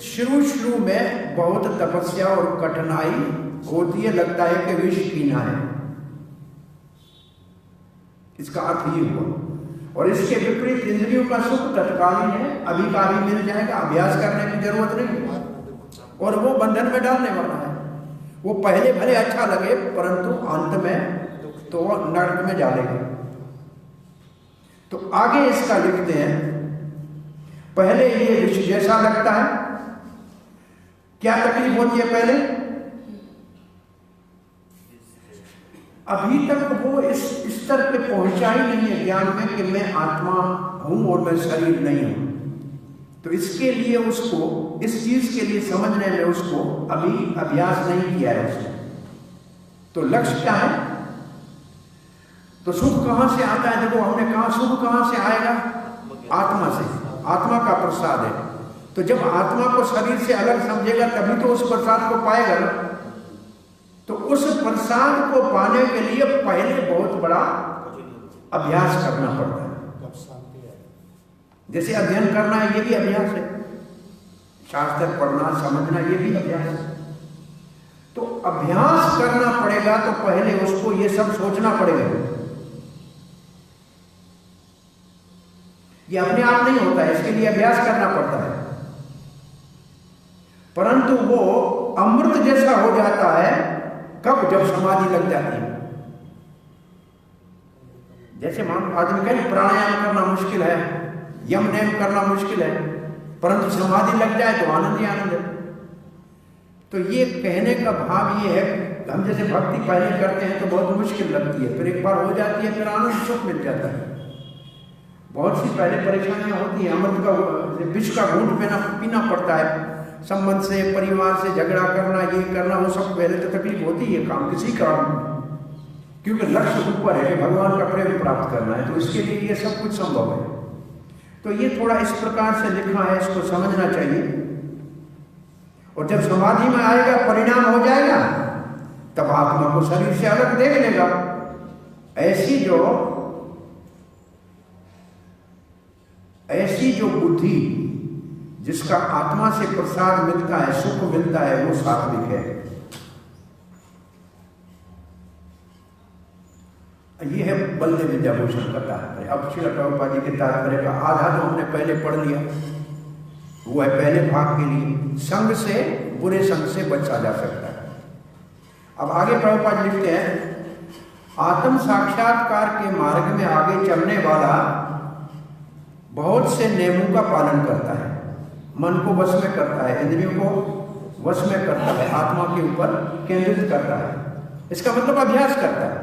शुरू में बहुत तपस्या और कठिनाई होती है, लगता है कि विष पीना है। इसका अर्थ ये हुआ। और इसके विपरीत इंद्रियों का सुख तत्कालीन है, अभी का अभी मिल जाएगा, अभ्यास करने की जरूरत नहीं। और वो बंधन में डालने वाला है। वो पहले भले अच्छा लगे परंतु अंत में तो नरक में डालेगा। तो आगे इसका लिखते हैं, पहले ये विष जैसा लगता है। क्या तकलीफ होती है पहले? अभी तक वो इस स्तर पे पहुंचा ही नहीं है ज्ञान में कि मैं आत्मा हूं और मैं शरीर नहीं हूं। तो इसके लिए उसको, इस चीज के लिए समझने में उसको अभी अभ्यास नहीं किया है उसने। तो लक्ष्य क्या है? तो सुख कहां से आता है? देखो हमने कहा सुख कहां से आएगा? आत्मा से। आत्मा का प्रसाद है। तो जब आत्मा को शरीर से अलग समझेगा तभी तो उस प्रसाद को पाएगा ना। तो उस प्रसाद को पाने के लिए पहले बहुत बड़ा अभ्यास करना पड़ता है। जैसे अध्ययन करना है, ये भी अभ्यास है। शास्त्र पढ़ना समझना ये भी अभ्यास है। तो अभ्यास करना पड़ेगा तो पहले उसको ये सब सोचना पड़ेगा। ये अपने आप नहीं होता है, इसके लिए अभ्यास करना पड़ता है। परंतु वो अमृत जैसा हो जाता है कब? जब समाधि लग जाती है। जैसे मान आदमी कहे प्राणायाम करना मुश्किल है, यम नियम करना मुश्किल है, परंतु समाधि लग जाए तो आनंद ही आनंद है। तो ये कहने का भाव ये है, हम जैसे भक्ति पहले करते हैं तो बहुत मुश्किल लगती है, फिर एक बार हो जाती है, फिर आनंद सुख मिल जाता है। बहुत सी पहले परेशानियां होती हैं, अमृत का विष का घूंट पीना पड़ता है, संबंध से परिवार से झगड़ा करना, ये करना, वो सब पहले तो तकलीफ होती है काम किसी काम, क्योंकि लक्ष्य ऊपर है कि भगवान का प्रेम प्राप्त करना है, तो इसके लिए ये सब कुछ संभव है। तो ये थोड़ा इस प्रकार से लिखा है, इसको समझना चाहिए। और जब समाधि में आएगा, परिणाम हो जाएगा, तब आत्मा को शरीर से अलग देख लेगा। ऐसी जो बुद्धि जिसका आत्मा से प्रसाद मिलता है, सुख मिलता है, वो सात्विक है। ये है बल्ले विद्याभूषण का तात्पर्य। अब श्रील प्रभुपाद जी के तात्पर्य का आधा तो हमने पहले पढ़ लिया, वो है पहले भाग के लिए संग से, बुरे संग से बचा जा सकता है। अब आगे प्रभुपाद लिखते हैं, आत्म साक्षात्कार के मार्ग में आगे चलने वाला बहुत से नियमों का पालन करता है, मन को वश में करता है, इंद्रियों को वश में करता है, आत्मा के ऊपर केंद्रित करता है। इसका मतलब अभ्यास करता है।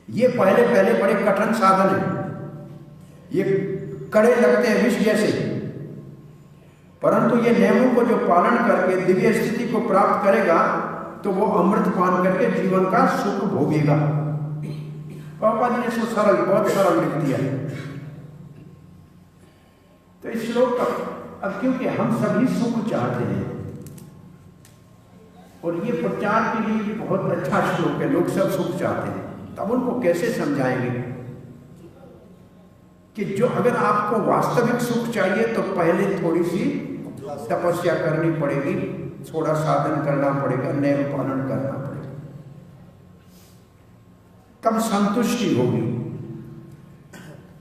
ये पहले बड़े कठिन साधन है, ये कड़े लगते हैं विष जैसे, परंतु ये नियमों को जो पालन करके दिव्य स्थिति को प्राप्त करेगा तो वो अमृत पान करके जीवन का सुख भोगेगा। पापा जी ने इसको सरल, बहुत सरल लिख दिया है। तो इस श्लोक का अब, क्योंकि हम सभी सुख चाहते हैं और ये प्रचार के लिए भी बहुत अच्छा श्लोक है, लोग सब सुख चाहते हैं, तब उनको कैसे समझाएंगे कि जो अगर आपको वास्तविक सुख चाहिए तो पहले थोड़ी सी तपस्या करनी पड़ेगी, थोड़ा साधन करना पड़ेगा, नियम पालन करना पड़ेगा, तब संतुष्टि होगी,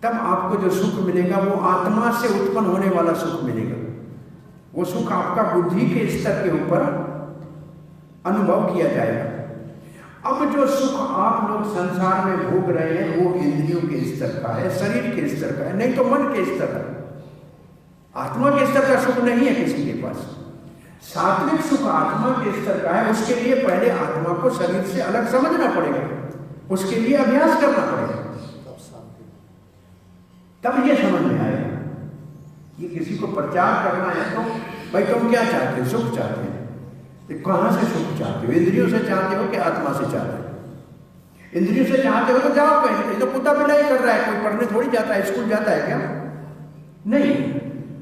तब आपको जो सुख मिलेगा वो आत्मा से उत्पन्न होने वाला सुख मिलेगा। वो सुख आपका बुद्धि के स्तर के ऊपर अनुभव किया जाएगा। अब जो सुख आप लोग संसार में भोग रहे हैं वो इंद्रियों के स्तर का है, शरीर के स्तर का है, नहीं तो मन के स्तर का। आत्मा के स्तर का सुख नहीं है किसी के पास। सात्विक सुख आत्मा के स्तर का है, उसके लिए पहले आत्मा को शरीर से अलग समझना पड़ेगा, उसके लिए अभ्यास करना पड़ेगा, तब ये समझ में आएगा। ये किसी को प्रचार करना है तो भाई तुम क्या चाहते हो? सुख चाहते हो। कहां से सुख चाहते हो? इंद्रियों से चाहते हो कि आत्मा से चाहते हो? इंद्रियों से चाहते हो तो जाओ कहीं, तो कुत्ता बिलाई कर रहा है, कोई पढ़ने थोड़ी जाता है, स्कूल जाता है क्या? नहीं।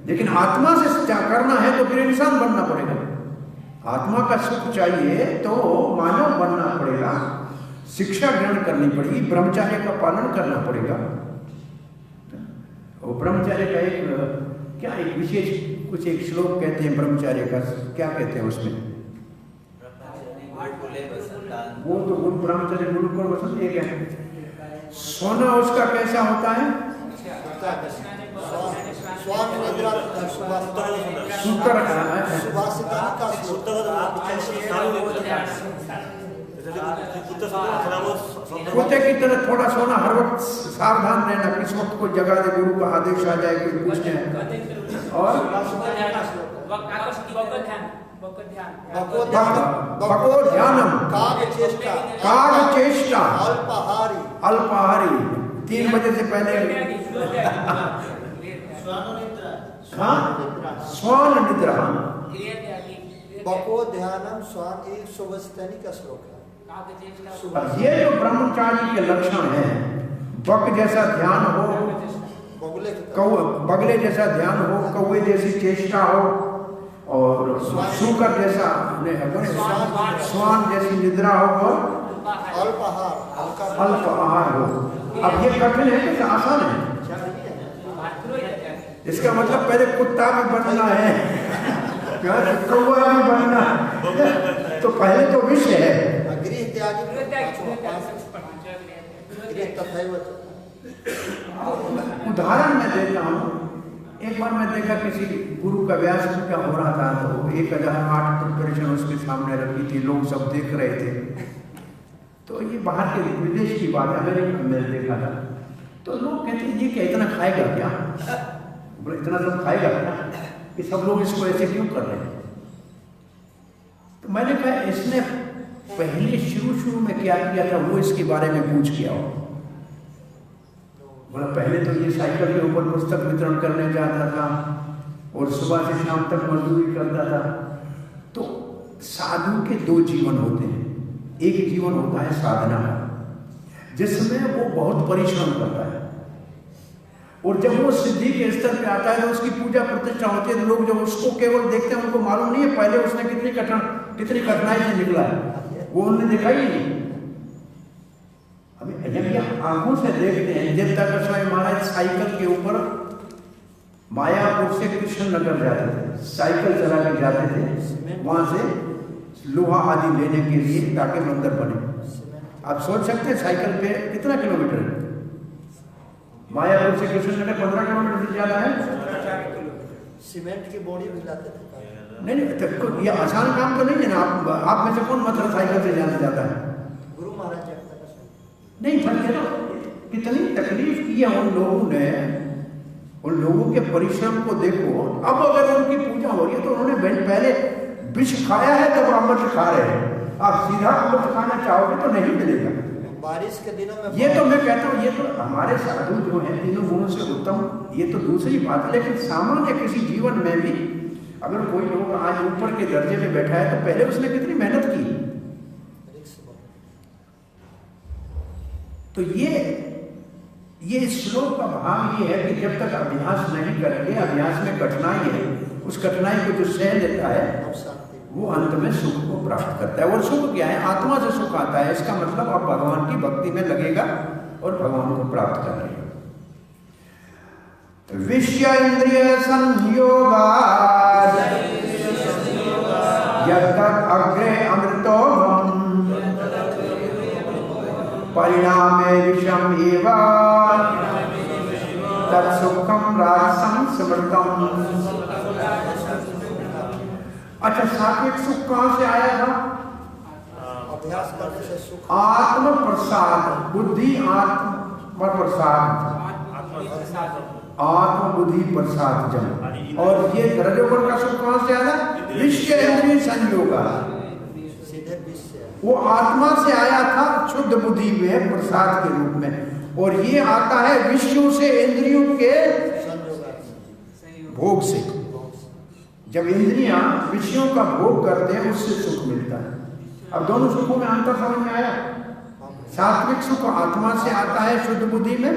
लेकिन आत्मा से करना है तो फिर इंसान बनना पड़ेगा। आत्मा का सुख चाहिए तो मानव बनना पड़ेगा, शिक्षा ग्रहण करनी पड़ेगी, ब्रह्मचर्य का पालन करना पड़ेगा। और ब्रह्मचर्य का एक विशेष कुछ एक श्लोक कहते हैं ब्रह्मचर्य का, क्या कहते हैं उसमें? वो तो गुरु ब्रह्मचर्य गुरु को वसंत ये क्या है? सोना उसका कैसा होता है? कुत्ते की तरह थोड़ा सोना, हर वक्त सावधान रहना, किस वक्त कोई जगह दे, गुरु का आदेश आ जाए, कोई पूछने और बको ध्यानम काग चेष्टा अल्पाहारी 3 बजे से पहले स्वान निद्रा। बको ध्यानम स्वान एक सुबस्तनी का श्लोक है। ये जो ब्रह्मचारी के लक्षण है, बक जैसा ध्यान हो, बगले जैसा ध्यान हो, कौवे जैसी चेष्टा हो, और सूकर जैसा स्वान जैसी निद्रा हो, और अल्प आहार हो। अब ये कठिन है कि आसान है? इसका मतलब पहले कुत्ता भी बनना है, कौवा भी बनना है, तो पहले तो विष है। गृह त्यागी उदाहरण मैं देता हूँ। एक बार मैं देखा किसी गुरु का व्यास का हो रहा था, तो 1008 प्रिपरेशन उसके सामने रखी थी, लोग सब देख रहे थे। तो ये बाहर के विदेश की बात है, अमेरिका में देखा था। तो लोग कहते हैं ये क्या इतना खाएगा क्या, बोले इतना सब खाएगा क्या, कि सब लोग इसको ऐसे क्यों कर रहे हैं। तो मैंने कहा इसने पहले शुरू में क्या किया था वो इसके बारे में पूछ किया हो। बोला पहले तो ये साइकिल के ऊपर पुस्तक वितरण करने जाता था और सुबह से शाम तक मजदूरी करता था। तो साधु के दो जीवन होते हैं, एक जीवन होता है साधना का, जिसमें वो बहुत परिश्रम करता है, और जब वो सिद्धि के स्तर पे आता है तो उसकी पूजा प्रतिष्ठा होती है। तो लोग जब उसको केवल देखते हैं, उनको मालूम नहीं है पहले उसने कितनी कठिनाई से निकला है, वो उन्होंने देखा ही नहीं। अभी जब ये आंखों से देखते हैं, जब तक स्वामी महाराज साइकिल के ऊपर मायापुर से कृष्ण नगर जाते थे, साइकिल चला के जाते थे वहां से लोहा आदि लेने के लिए ताकि मंदिर बने। आप सोच सकते हैं साइकिल पे कितना किलोमीटर है? मायापुर से कृष्ण नगर 15 किलोमीटर से ज्यादा है। सीमेंट की बोरी भी लाते थे। नहीं, तो ये आसान काम तो नहीं है ना। आप में से कौन मतलब साइकिल से जाना चाहता है? गुरु महाराज नहीं, समझे ना कितनी तकलीफ की है उन लोगों ने। उन लोगों के परिश्रम को देखो। अब अगर उनकी पूजा हो रही है तो उन्होंने पहले विष खाया है तब अमृत खा रहे हैं। आप सीधा अमृत खाना चाहोगे तो नहीं मिलेगा। बारिश के दिनों में ये तो मैं कहता हूँ, ये तो हमारे साधु जो हैं तीनों गुणों से उत्तम, ये तो दूसरी बात है। लेकिन सामान्य किसी जीवन में भी अगर कोई लोग आज ऊपर के दर्जे में बैठा है तो पहले उसने कितनी मेहनत की। तो ये श्लोक का भाव ये है कि जब तक अभ्यास नहीं करेंगे, अभ्यास में कठिनाई है, उस कठिनाई को जो सह लेता है वो अंत में सुख को प्राप्त करता है। और सुख क्या है? आत्मा से सुख आता है। इसका मतलब आप भगवान की भक्ति में लगेगा और भगवान को प्राप्त कर लेगा। विषय इंद्रिय संयोगात् यद्यत् अग्रे अमृतोऽहम् परिणामे विषम एव तत्सुखम राजसं स्मृतम्। अच्छा, सात्विक सुख कहां से आया था? अभ्यास करने से सुख। आत्म प्रसाद, बुद्धि आत्म प्रसाद, आत्म बुद्धि प्रसाद जन। और ये रजोगुण का सुख कहां से आया? विषय इंद्रिय संयोग। वो आत्मा से आया था शुद्ध बुद्धि में प्रसाद के रूप में, और ये आता है विषयों से, इंद्रियों के भोग से। जब इंद्रियां विषयों का भोग करते हैं उससे सुख मिलता है। अब दोनों सुखों में अंतर समझ में आया? सात्विक सुख आत्मा से आता है शुद्ध बुद्धि में,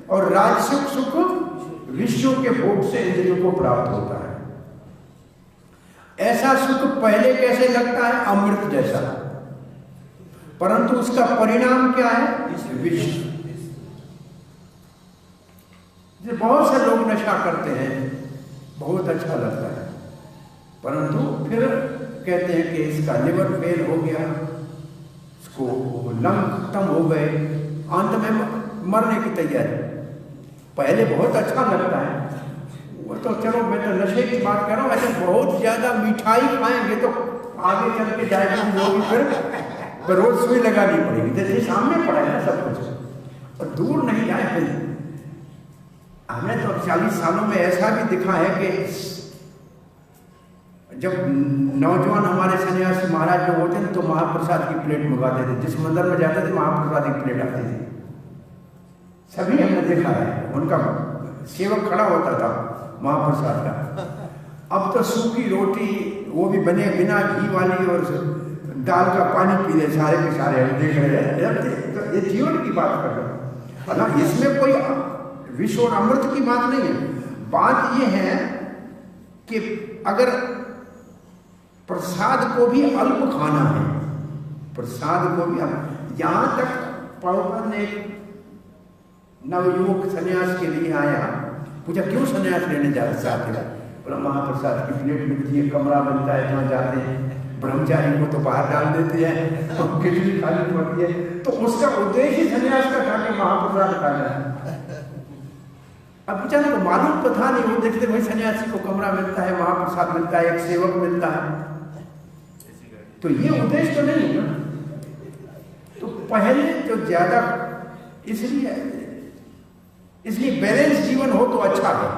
और राजसिक सुख विषयों के भोग से इंद्रियों को प्राप्त होता है। ऐसा सुख पहले कैसे लगता है? अमृत जैसा, परंतु उसका परिणाम क्या है? विष। बहुत से लोग नशा करते हैं, बहुत अच्छा लगता है, परंतु फिर कहते हैं कि इसका लिवर फेल हो गया, इसको लंग खत्म हो गए, अंत में मरने की तैयारी। पहले बहुत अच्छा लगता है वो तो, चलो मैं तो नशे की बात कर रहा हूँ। ऐसे बहुत ज्यादा मिठाई खाएंगे तो आगे चल के डायबिटीज होगी, फिर रोज सुई लगानी पड़ेगी। जैसे सामने पड़ा है ना सब कुछ, और दूर नहीं जाए। फिर हमने तो 40 सालों में ऐसा भी दिखा है कि जब नौजवान हमारे सन्यासी महाराज लोग होते थे तो महाप्रसाद की प्लेट मंगाते थे। जिस मंदिर में जाते थे महाप्रसाद की प्लेट आती थी। सभी हमने देखा है, उनका सेवक खड़ा होता था महाप्रसाद का। अब तो सूखी रोटी, वो भी बने बिना घी वाली, और दाल का पानी पी रहे सारे के सारे। हम देख रहे हैं तो ये जीवन की बात कर रहे हैं। इसमें कोई विष और अमृत की बात नहीं है। बात ये है कि अगर प्रसाद को भी अल्प खाना है, प्रसाद को भी यहां तक प्रभुपाद ने नवयुवक सन्यास के लिए आया, पूछा क्यों संन्यास लेने जा चाहते हो? बोला महाप्रसाद की प्लेट मिलती है, कमरा मिलता है, जहाँ जाते हैं ब्रह्मचारी को तो बाहर डाल देते हैं तो खिचड़ी खानी पड़ती है। तो उसका उद्देश्य संन्यास का था कि महाप्रसाद खाना है। अब बेचारे को मालूम तो था नहीं, वो देखते भाई सन्यासी को कमरा मिलता है, महाप्रसाद मिलता है, एक सेवक मिलता है, तो ये उद्देश्य तो नहीं है। तो पहले जो ज्यादा इसलिए बैलेंस जीवन हो तो अच्छा है।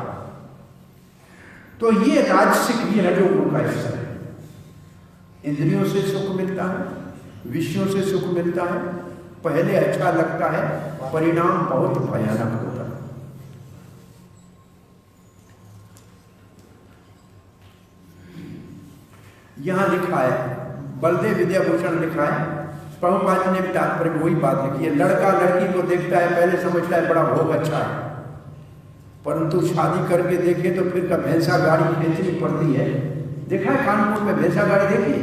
तो ये राजसिक ये रजोगुण का हिस्सा है। इंद्रियों से सुख मिलता है, विषयों से सुख मिलता है, पहले अच्छा लगता है, परिणाम बहुत भयानक होता है। यहां लिखा है, बलदेव विद्याभूषण लिखा है, प्रभुपाद जी ने भी तात्पर्य में वही बात लिखी है। लड़का लड़की को देखता है, पहले समझता है बड़ा भोग अच्छा है, परंतु शादी करके देखे तो फिर का भैंसा गाड़ी खींचनी पड़ती है। देखा है कानपुर में भैंसा गाड़ी देखी?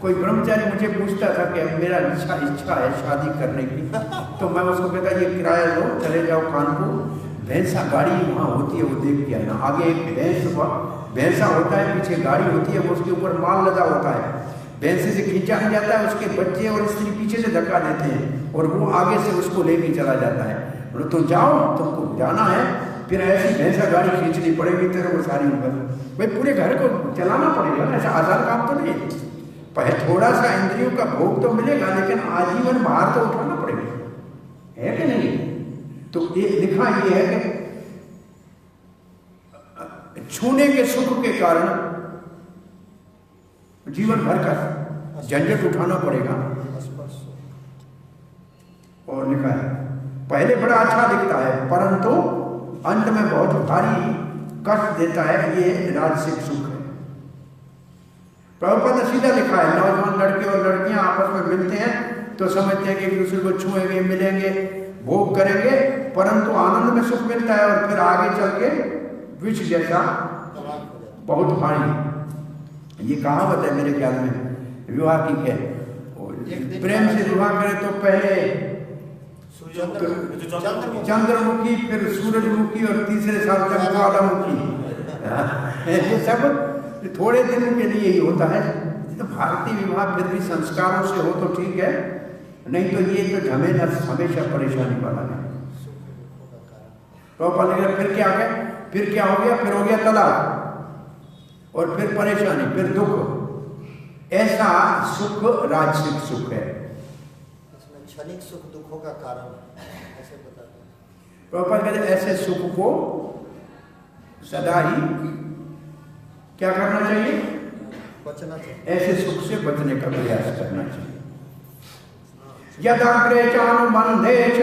कोई ब्रह्मचारी मुझे पूछता था कि मेरा इच्छा है शादी करने की, तो मैं उसको कहता ये किराया लो, चले जाओ कानपुर, भैंसा गाड़ी वहाँ होती है, वो देख के आना। आगे एक भैंसा होता है, पीछे गाड़ी होती है, उसके ऊपर माल लदा होता है, भैंसे से खींचा नहीं जाता है, उसके बच्चे और स्त्री पीछे से धक्का देते हैं और वो आगे से उसको लेके चला जाता है। तो जाओ, तुमको जाना है, फिर ऐसी भैंसा गाड़ी खींचनी पड़ेगी तेरे को सारी ऊपर, भाई पूरे घर को चलाना पड़ेगा ना, ऐसा आसान काम तो नहीं। पहले थोड़ा सा इंद्रियों का भोग तो मिलेगा, लेकिन आजीवन भार तो उठाना पड़ेगा, है कि नहीं? तो ये लिखा ये है कि छूने के सुख के कारण जीवन भर का झंझट उठाना पड़ेगा। और लिखा है पहले बड़ा अच्छा दिखता है, परंतु अंत में बहुत भारी कष्ट देता है, ये राजसिक सुख है। प्रभुपाद ने सीधा लिखा है, नौजवान लड़के और लड़कियां आपस में मिलते हैं तो समझते हैं कि एक दूसरे को छुएंगे, मिलेंगे, भोग करेंगे, परंतु आनंद में सुख मिलता है और फिर आगे चल के विष जैसा बहुत भारी। ये कहावत है मेरे ख्याल में विवाह की है, प्रेम से विवाह करे तो पहले चंद्रमुखी, फिर सूरजमुखी और तीसरे साल तक ज्वालामुखी। ये सब थोड़े दिन के लिए ही होता है। तो भारतीय विवाह फिर भी संस्कारों से हो तो ठीक है, नहीं तो ये तो झमेला हमेशा परेशानी वाला है। तो फिर क्या है, फिर क्या हो गया, फिर हो गया तलाक और फिर परेशानी, फिर दुख। ऐसा सुख राजसिक सुख है, क्षणिक सुख दुखों का कारण ऐसे बताते हैं। प्रभुपाद कहते ऐसे सुख को सदा ही क्या करना चाहिए? बचना चाहिए, ऐसे सुख से बचने का प्रयास करना चाहिए। यदाग्रे चानुबंधे च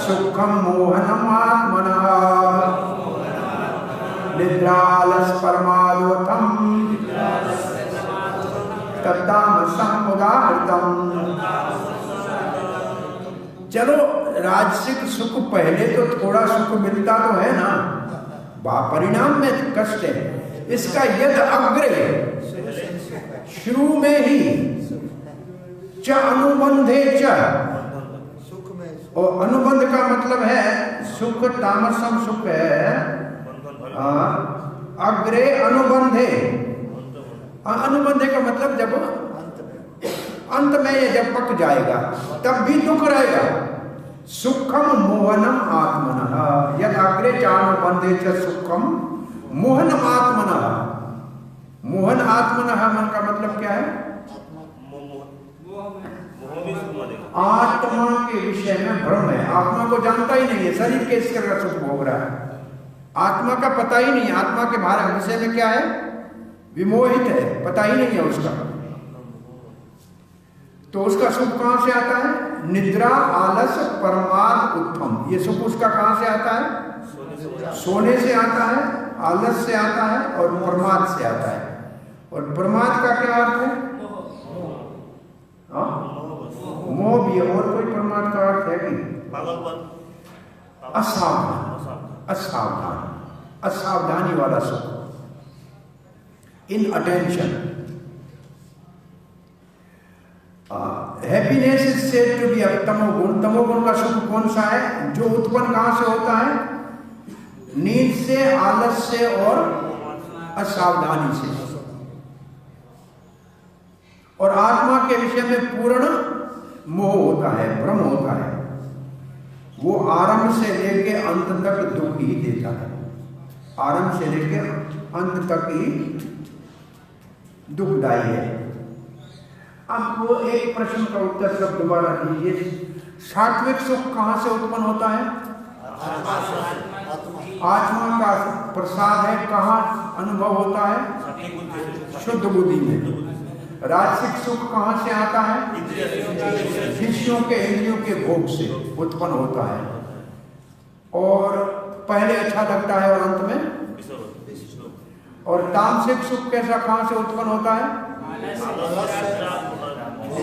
सुखम मोहनम आत्मनः निद्रालस परमाद्भुतम तत्तामसं उदाहृतम्। चलो राजसिक सुख पहले तो थोड़ा सुख मिलता तो है ना, परिणाम में कष्ट है। इसका यद अग्रे शुरू में ही च अनुबंधे च, सुख में, और अनुबंध का मतलब है सुख, तामसम सुख है, अग्रे अनुबंधे, अनुबंधे का मतलब जब अंत में ये जब पक जाएगा तब भी दुख रहेगा। सुखम मोहनम आत्मनः यद अग्रे चानुबंधे च सुखम मोहनम आत्मनः। मोहन आत्मनः मन का मतलब क्या है? आत्मा के विषय में भ्रम है, आत्मा को जानता ही नहीं है, शरीर के इसके का सुख भोग रहा है, आत्मा का पता ही नहीं, आत्मा के बारे विषय में क्या है? विमोहित है, पता ही नहीं है उसका। तो उसका सुख कहां से आता है? निद्रा, आलस, प्रमाद, उत्थम। ये सुख उसका कहां से आता है? सोने से आता है, आलस से आता है और प्रमाद से आता है। और प्रमाद का क्या अर्थ है? मोह भी है। और कोई प्रमाद का अर्थ है कि असावधान, असावधान, असावधानी वाला सुख, inattention. Happiness is said to be तमोगुण। तमोगुण का सुख कौन सा है? जो उत्पन्न कहां से होता है? नींद से, आलस से और असावधानी से। और आत्मा के विषय में पूर्ण मोह होता है, भ्रम होता है। वो आरंभ से लेकर अंत तक दुख ही देता है। आरंभ से लेकर अंत तक ही दुखदायी है। अब वो एक प्रश्न का उत्तर सब दोबारा दीजिए। सात्विक सुख कहां से उत्पन्न होता है? आत्मा का प्रसाद है। कहां अनुभव होता है? शुद्ध बुद्धि में। राजसिक सुख कहां से आता है? शिष्यों के इंद्रियों के भोग से उत्पन्न होता है। और पहले अच्छा लगता है और अंत में। और तामसिक सुख कैसा, कहां से उत्पन्न होता है?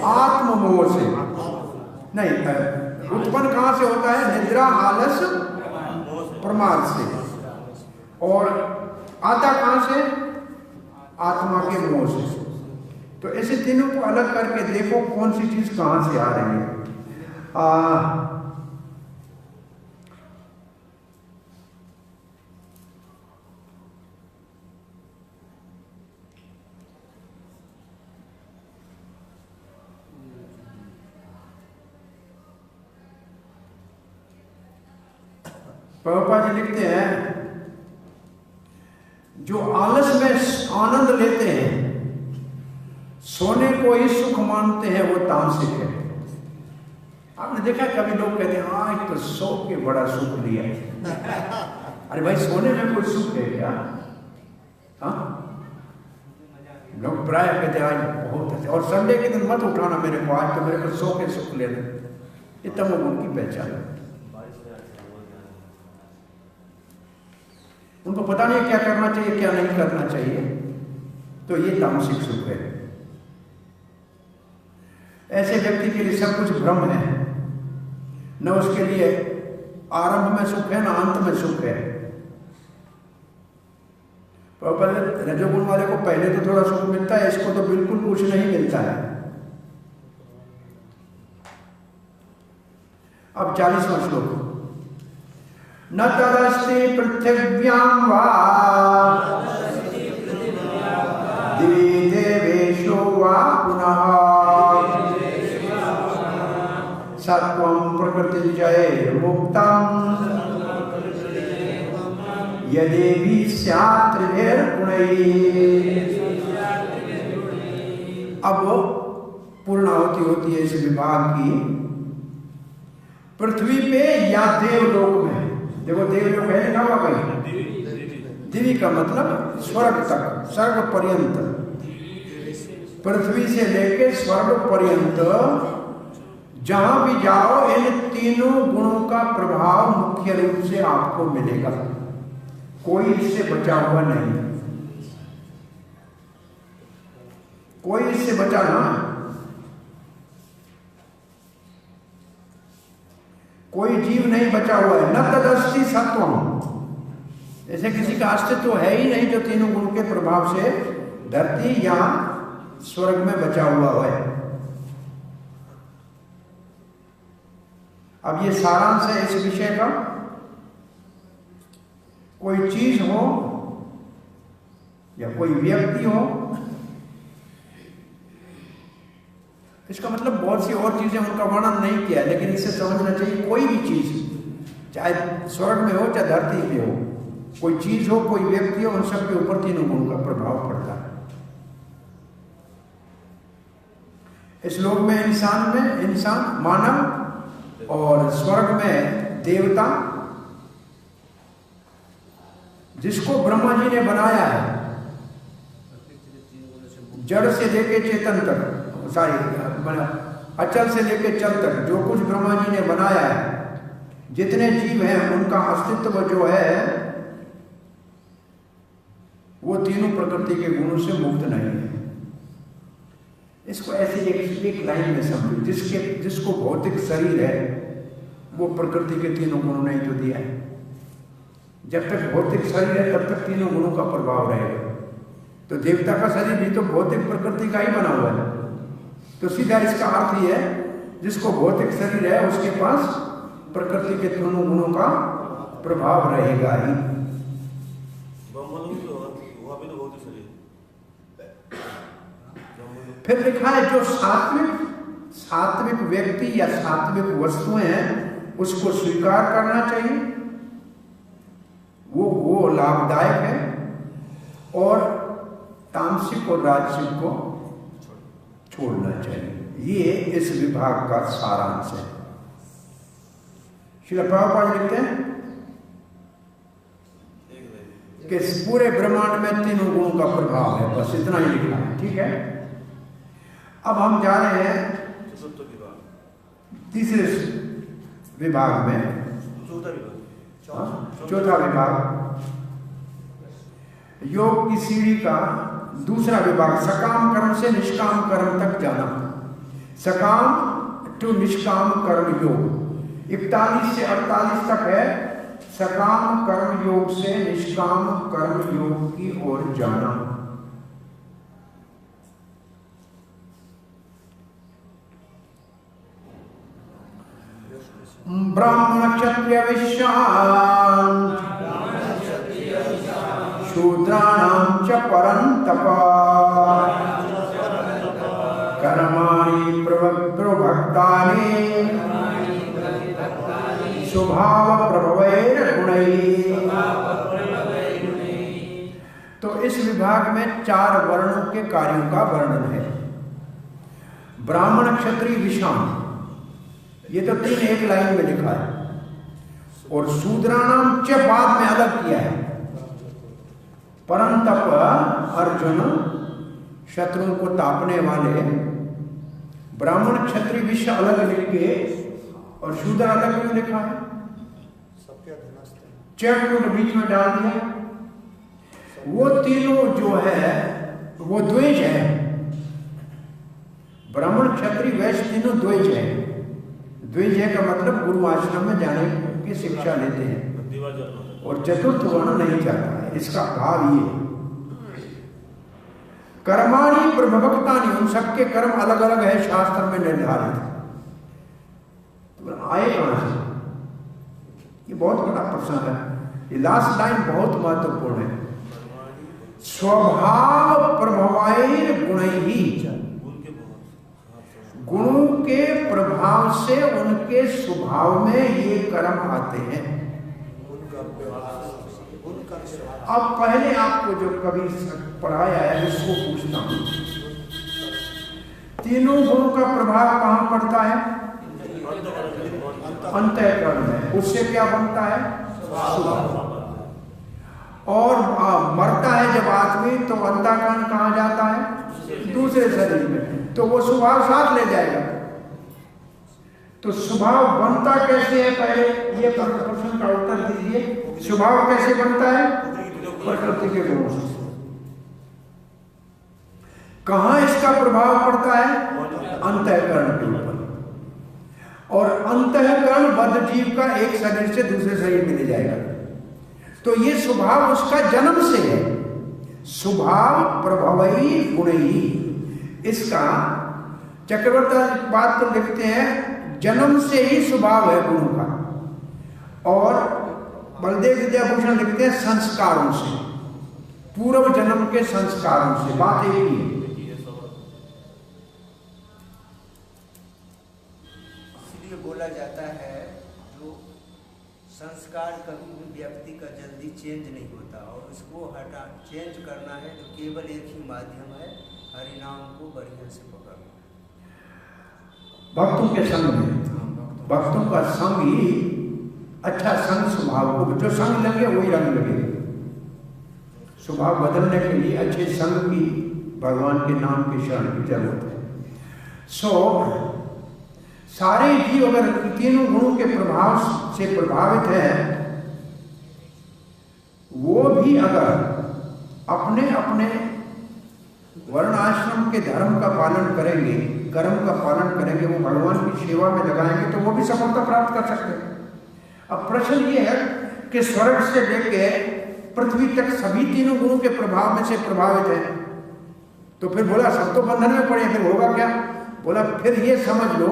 आत्म मोह से। नहीं, उत्पन्न कहां से होता है? निद्रा, आलस, प्रमाद से। और आता कहां से? आत्मा के मोह से। तो ऐसे तीनों को अलग करके देखो कौन सी चीज कहां से आ रही है। प्रभुपाद जी लिखते हैं, जो आलस में आनंद लेते हैं, सोने को ही सुख मानते हैं, वो तामसिक है। आपने देखा कभी लोग कहते हैं हाँ तो सो के बड़ा सुख लिया। अरे भाई, सोने में कोई सुख है क्या? हाँ, लोग प्राय कहते हैं आज बहुत अच्छे, और संडे के दिन मत उठाना मेरे को, आज तो मेरे को सो के सुख लेना। ये तमोगुण की पहचान है। उनको पता नहीं क्या करना चाहिए, क्या नहीं करना चाहिए। तो ये तामसिक सुख है। ऐसे व्यक्ति के लिए सब कुछ भ्रम है। न उसके लिए आरंभ में सुख है, न अंत में सुख है। पहले रजोगुण वाले को पहले तो थोड़ा सुख मिलता है, इसको तो बिल्कुल कुछ नहीं मिलता है। अब 40वां श्लोक। न तदस्ति पृथिव्यां वा दिवि देवेषु वा पुनः सत्वं प्रकृतिजये मुक्तं यदि भी स्यात् त्रिभिर्गुणैः। अब पूर्णाहुति होती है इस विभाग की। पृथ्वी पे या देवलोक में। देखो देवलोक है लिखा हुआ कहीं। दिव्य का मतलब स्वर्ग तक, स्वर्ग पर्यंत। पृथ्वी से लेकर स्वर्ग पर्यंत जहां भी जाओ, इन तीनों गुणों का प्रभाव मुख्य रूप से आपको मिलेगा। कोई इससे बचा हुआ नहीं, कोई इससे बचा ना। कोई जीव नहीं बचा हुआ है। न तदस्ति सत्वम, ऐसे किसी का अस्तित्व है ही नहीं जो तीनों गुणों के प्रभाव से धरती या स्वर्ग में बचा हुआ है। अब ये सारांश है इस विषय का। कोई चीज हो या कोई व्यक्ति हो, इसका मतलब बहुत सी और चीजें उनका वर्णन नहीं किया, लेकिन इससे समझना चाहिए कोई भी चीज, चाहे स्वर्ग में हो चाहे धरती पे हो, कोई चीज हो कोई व्यक्ति हो, उन सब के ऊपर तीनों गुणों का प्रभाव पड़ता है। इस लोक में इंसान मानव, और स्वर्ग में देवता, जिसको ब्रह्मा जी ने बनाया है, जड़ से लेकर चेतन तक, अचल से लेकर चल तक, जो कुछ ब्रह्मा जी ने बनाया है, जितने जीव हैं उनका अस्तित्व जो है वो तीनों प्रकृति के गुणों से मुक्त नहीं है। इसको ऐसे एक लाइन में समझो, जिसको भौतिक शरीर है वो प्रकृति के तीनों गुणों ने तो दिया है। जब तक भौतिक शरीर है तब तक तीनों गुणों का प्रभाव रहेगा। तो देवता का शरीर भी तो भौतिक प्रकृति का ही बना हुआ है। तो सीधा इसका अर्थ ये है, जिसको भौतिक शरीर है उसके पास प्रकृति के तीनों गुणों का प्रभाव रहेगा ही। ब्रह्मलोक जो वहाँ पे तो बहुत ही शरीर। फिर लिखा है जो सात्विक व्यक्ति या सात्विक वस्तुएं हैं उसको स्वीकार करना चाहिए, वो लाभदायक है, और तामसिक और राजसिक को छोड़ना चाहिए। ये इस विभाग का सारांश है। श्रील प्रभुपाद लिखते हैं कि इस पूरे ब्रह्मांड में तीनों गुणों का प्रभाव है, बस इतना ही लिखा है। ठीक है, अब हम जा रहे हैं तीसरे विभाग में, चौथा विभाग, योग की सीढ़ी का दूसरा विभाग, सकाम कर्म से निष्काम कर्म तक जाना। सकाम टू निष्काम कर्म योग 41 से 48 तक है। सकाम कर्म योग से निष्काम कर्म योग की ओर जाना। ब्राह्मण क्षत्रिय वैश्य शूद्राणां च परन्तप कर्माणि प्रभक्तानि स्वभाव प्रभवैर्गुणैः। तो इस विभाग में 4 वर्णों के कार्यों का वर्णन है। ब्राह्मण क्षत्रिय विषाम, ये तो 3 एक लाइन में लिखा है, और शूद्राणाम च बाद में अलग किया है। परंतप अर्जुन शत्रुओं को तापने वाले, ब्राह्मण क्षत्रिय विश्व अलग लिख के और शूद्र अलग क्यों लिखा है? चैप्टर को बीच में डाल दिया। वो तीनों जो है वो द्वेज है। ब्राह्मण क्षत्रिय वैश्य तीनों द्वेज है। द्वेज है का मतलब गुरु आश्रम में जाने की शिक्षा लेते हैं और चतुर्थ वर्ण नहीं चाहता है, इसका भाव ये। कर्माणि प्रभक्तानि, उन सबके कर्म अलग अलग है, शास्त्र में निर्धारित। तो आए कहां से? ये बहुत बड़ा प्रश्न है। ये लास्ट लाइन बहुत महत्वपूर्ण है। स्वभाव प्रभवैर गुणैः, गुणों के प्रभाव से उनके स्वभाव में ये कर्म आते हैं। अब पहले आपको जो कभी पढ़ाया है उसको पूछता हूं, तीनों गुणों का प्रभाव कहां पड़ता है? अंतःकरण में। उससे क्या बनता है? स्वभाव। और मरता है जब आदमी तो अंतःकरण कहां जाता है? दूसरे शरीर में, तो वो स्वभाव साथ ले जाएगा। तो स्वभाव बनता कैसे है? पहले ये प्रश्न का उत्तर दीजिए। स्वभाव कैसे बनता है? प्रकृति के गुणों से। कहां इसका प्रभाव पड़ता है? अंतःकरण के ऊपर। और अंतःकरण बद्ध जीव का एक शरीर से दूसरे शरीर में ले जाएगा। तो ये स्वभाव उसका जन्म से है। स्वभाव प्रभवैः गुणैः, इसका चक्रवर्ती बात तो लिखते हैं, जन्म से ही स्वभाव है गुणों का। और बलदेव विद्याभूषण लिखते हैं संस्कारों से, पूर्व जन्म के संस्कारों से। बात एक ही है। इसलिए बोला जाता है जो संस्कार कभी भी व्यक्ति का जल्दी चेंज नहीं होता, और उसको चेंज करना है तो केवल एक ही माध्यम है, हरिनाम को बढ़िया से पकड़ना। भक्तों के संग में, भक्तों का संग ही अच्छा संग स्वभाव को, जो संग लगे वही रंग लगे। स्वभाव बदलने के लिए अच्छे संग की, भगवान के नाम की शरण की जरूरत है। सारे जीव अगर तीनों गुणों के प्रभाव से प्रभावित है, वो भी अगर अपने अपने वर्ण आश्रम के धर्म का पालन करेंगे, कर्म का पालन करेंगे, वो भगवान की सेवा में लगाएंगे, तो वो भी सफलता प्राप्त कर सकते हैं। अब प्रश्न ये है कि स्वर्ग से लेके पृथ्वी तक सभी तीनों गुणों के प्रभाव में से प्रभावित है, तो फिर बोला सब तो बंधन में पड़े, फिर होगा क्या? बोला फिर ये समझ लो,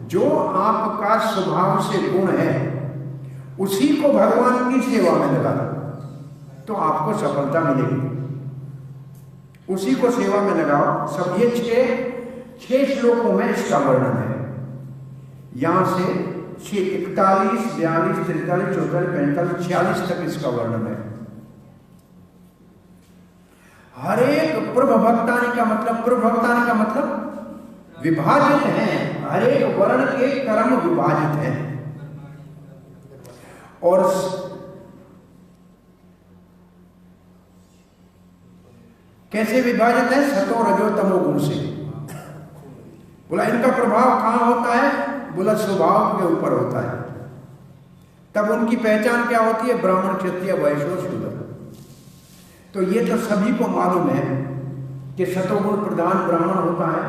जो आपका स्वभाव से गुण है उसी को भगवान की सेवा में लगा तो आपको सफलता मिलेगी। उसी को सेवा में लगाओ। सब ये छह श्लोकों में इसका वर्णन है। यहां से 41, 42, 43, 44, 45, 46 तक इसका वर्णन है। हर एक प्रभभक्तानि का मतलब विभाजित हैं। हर एक वर्ण के कर्म विभाजित हैं और कैसे विभाजित है? सतो रजो तमो गुण से। बोला इनका प्रभाव कहां होता है? बोला स्वभाव के ऊपर होता है। तब उनकी पहचान क्या होती है? ब्राह्मण, क्षत्रिय, वैश्य, शूद्र। तो ये तो सभी को मालूम है कि सतोगुण प्रधान ब्राह्मण होता है,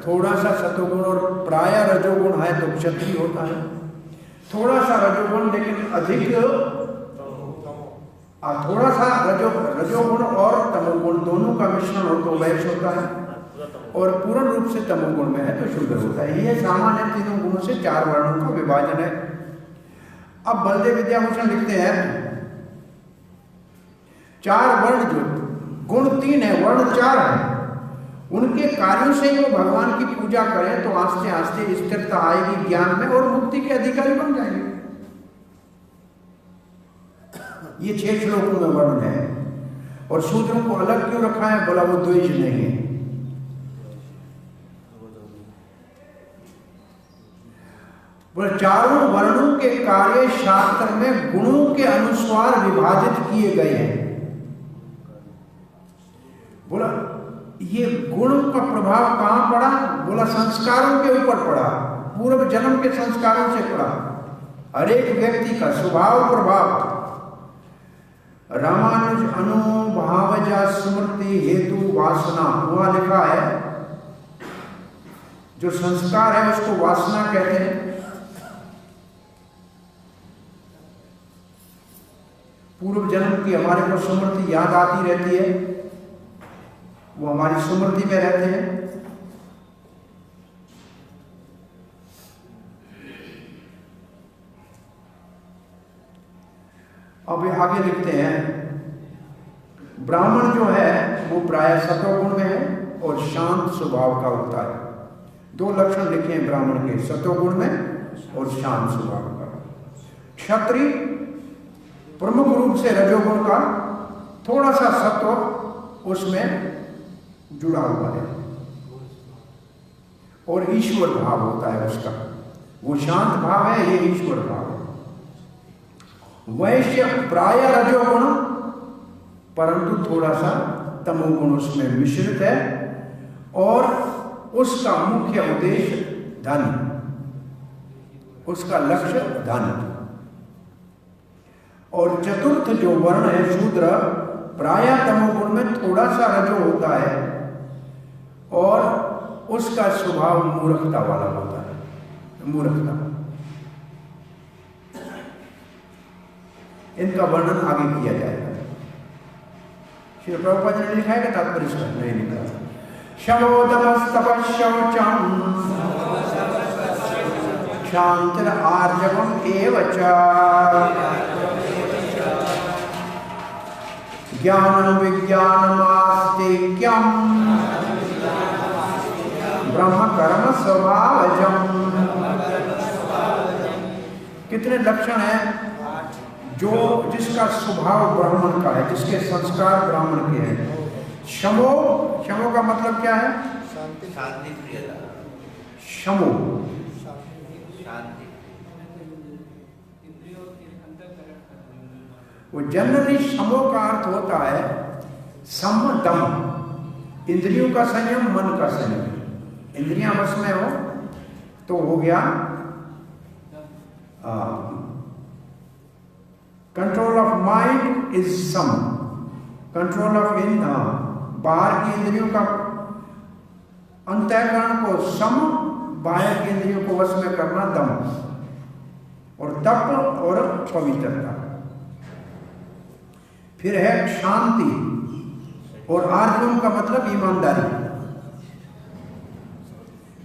थोड़ा सा सतोगुण और प्राय रजोगुण है तो क्षत्रिय होता है, थोड़ा सा रजोगुण लेकिन अधिक, थोड़ा सा रजोगुण और तमोगुण दोनों का मिश्रण हो तो वैश्य होता है, और पूर्ण रूप से तमोगुण में है तो शूद्र होता है। ये सामान्य तीनों गुणों से 4 वर्णों का विभाजन है। अब बलदेव विद्याभूषण लिखते हैं 4 वर्ण, जो गुण 3 है, वर्ण 4 है, उनके कार्यों से ही वो भगवान की पूजा करें तो आस्ते आस्ते स्थिरता आएगी ज्ञान में और मुक्ति के अधिकारी बन जाएंगे। ये 6 श्लोकों में वर्णन है। और शूद्रों को अलग क्यों रखा है? बोला वो द्वेष नहीं है। बोला चारों वर्णों के कार्य शास्त्र में गुणों के अनुसार विभाजित किए गए हैं। बोला ये गुणों का प्रभाव कहां पड़ा? बोला संस्कारों के ऊपर पड़ा, पूर्व जन्म के संस्कारों से पड़ा। हर एक व्यक्ति का स्वभाव प्रभाव। रामानुज अनुभावजा स्मृति हेतु वासना, वहां लिखा है जो संस्कार है उसको वासना कहते हैं। पूर्व जन्म की हमारे को स्मृति याद आती रहती है, वो हमारी स्मृति में रहते हैं। अब आगे लिखते हैं ब्राह्मण जो है वो प्राय सतोगुण में है और शांत स्वभाव का होता है। 2 लक्षण लिखे हैं ब्राह्मण के, सतोगुण में और शांत स्वभाव का। क्षत्रिय प्रमुख रूप से रजोगुण का, थोड़ा सा सत्व उसमें जुड़ा हुआ है और ईश्वर भाव होता है उसका। वो शांत भाव है, ये ईश्वर भाव है। वैश्य प्राय रजोगुण परंतु थोड़ा सा तमोगुण उसमें मिश्रित है और उसका मुख्य उद्देश्य धन, उसका लक्ष्य धन। और चतुर्थ जो वर्ण है शूद्र, प्राय तमोगुण में थोड़ा सा रजो होता है और उसका स्वभाव मूर्खता वाला होता है, मूर्खता। इनका वर्णन आगे किया जाएगा। श्री प्रभुपाद ने लिखा है कि तात्पर्य इसका नहीं लिखा। शमोदमस्तपशौचम शांतिर आर्जवम एवच ज्ञानम विज्ञानमास्तिक्यम ब्रह्म कर्म स्वभावजम। कितने लक्षण हैं? जो जिसका स्वभाव ब्राह्मण का है, जिसके संस्कार ब्राह्मण के हैं। शमो, शमो का मतलब क्या है? शांति प्रियता। शमो वो जनरली शमो का अर्थ होता है सम दम, इंद्रियों का संयम, मन का संयम। इंद्रियां बस में हो तो हो गया कंट्रोल ऑफ माइंड इज सम, कंट्रोल ऑफ इन बाहर की इंद्रियों का अंतःकरण को सम, बाहर की इंद्रियों को वश में करना दम, और तप और पवित्रता। फिर है शांति, और आर्जवम का मतलब ईमानदारी।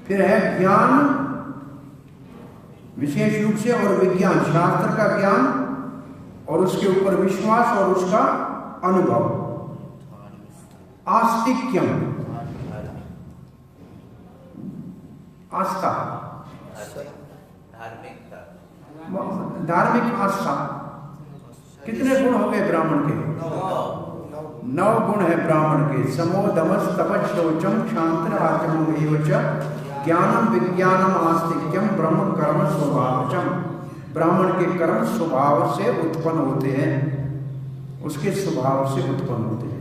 फिर है ज्ञान विशेष रूप से और विज्ञान, शास्त्र का ज्ञान और उसके ऊपर विश्वास और उसका अनुभव। आस्तिक्यम, आस्था, धार्मिक आस्था। कितने गुण हो गए ब्राह्मण के? 9 गुण है ब्राह्मण के। समो दमस तपस् शौचम क्षांत्र आचमो एवच ज्ञानम विज्ञानम आस्तिक्यम ब्रह्म कर्म स्वभावचम। ब्राह्मण के कर्म स्वभाव से उत्पन्न होते हैं, उसके स्वभाव से उत्पन्न होते हैं।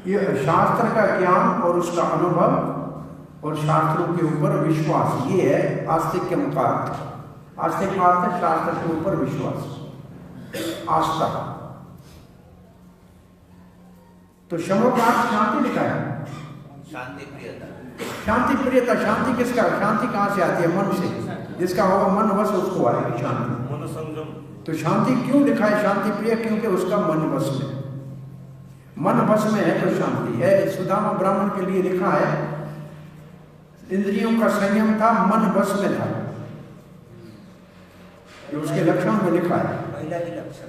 ये शास्त्र का ज्ञान और उसका अनुभव और शास्त्रों के ऊपर विश्वास, ये है आस्तिक्यम का अर्थ। आस्तिक का अर्थ है शास्त्र के ऊपर विश्वास, आस्था। तो शमो का अर्थ शांति लिखा है, शांति प्रियता। शांति प्रियता, शांति किसका? शांति कहाँ से आती है? मन से। जिसका होगा मन वश उसको आएगी शांति। मन संयम। तो शांति क्यों लिखा है शांति प्रिय? क्योंकि उसका मन वश में, मन वश में है तो शांति है। सुदामा ब्राह्मण के लिए लिखा है इंद्रियों का संयम था, मन वश में था, ये उसके लक्षण में लिखा है। महिला के लक्षण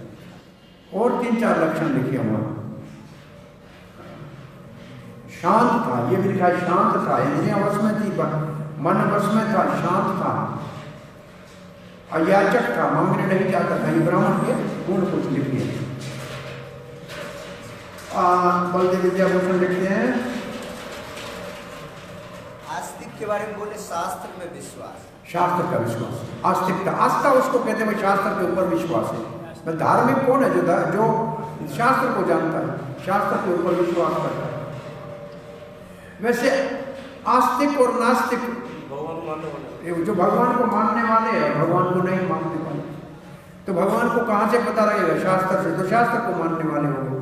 और 3-4 लक्षण लिखे हुए। शांत था, ये भी लिखा है शांत था, इंद्रियां वश में थी, मन वश में था, शांत था, अयाचक था, मांगने नहीं जाता था। ये ब्राह्मण के गुण कुछ लिखिए। बलदेव विद्याभूषण लिखते हैं आस्तिक के बारे में बोले, शास्त्र में विश्वास, शास्त्र का विश्वास, आस्तिकता। आस्था उसको कहते हैं शास्त्र के ऊपर विश्वास है। धार्मिक कौन है? जो शास्त्र को जानता है, शास्त्र के ऊपर विश्वास करता है। वैसे आस्तिक और नास्तिक, जो भगवान को मानने वाले हैं, भगवान को नहीं मानने वाले, तो भगवान को कहां से पता लगेगा? शास्त्र से। तो शास्त्र को मानने वाले हो गए।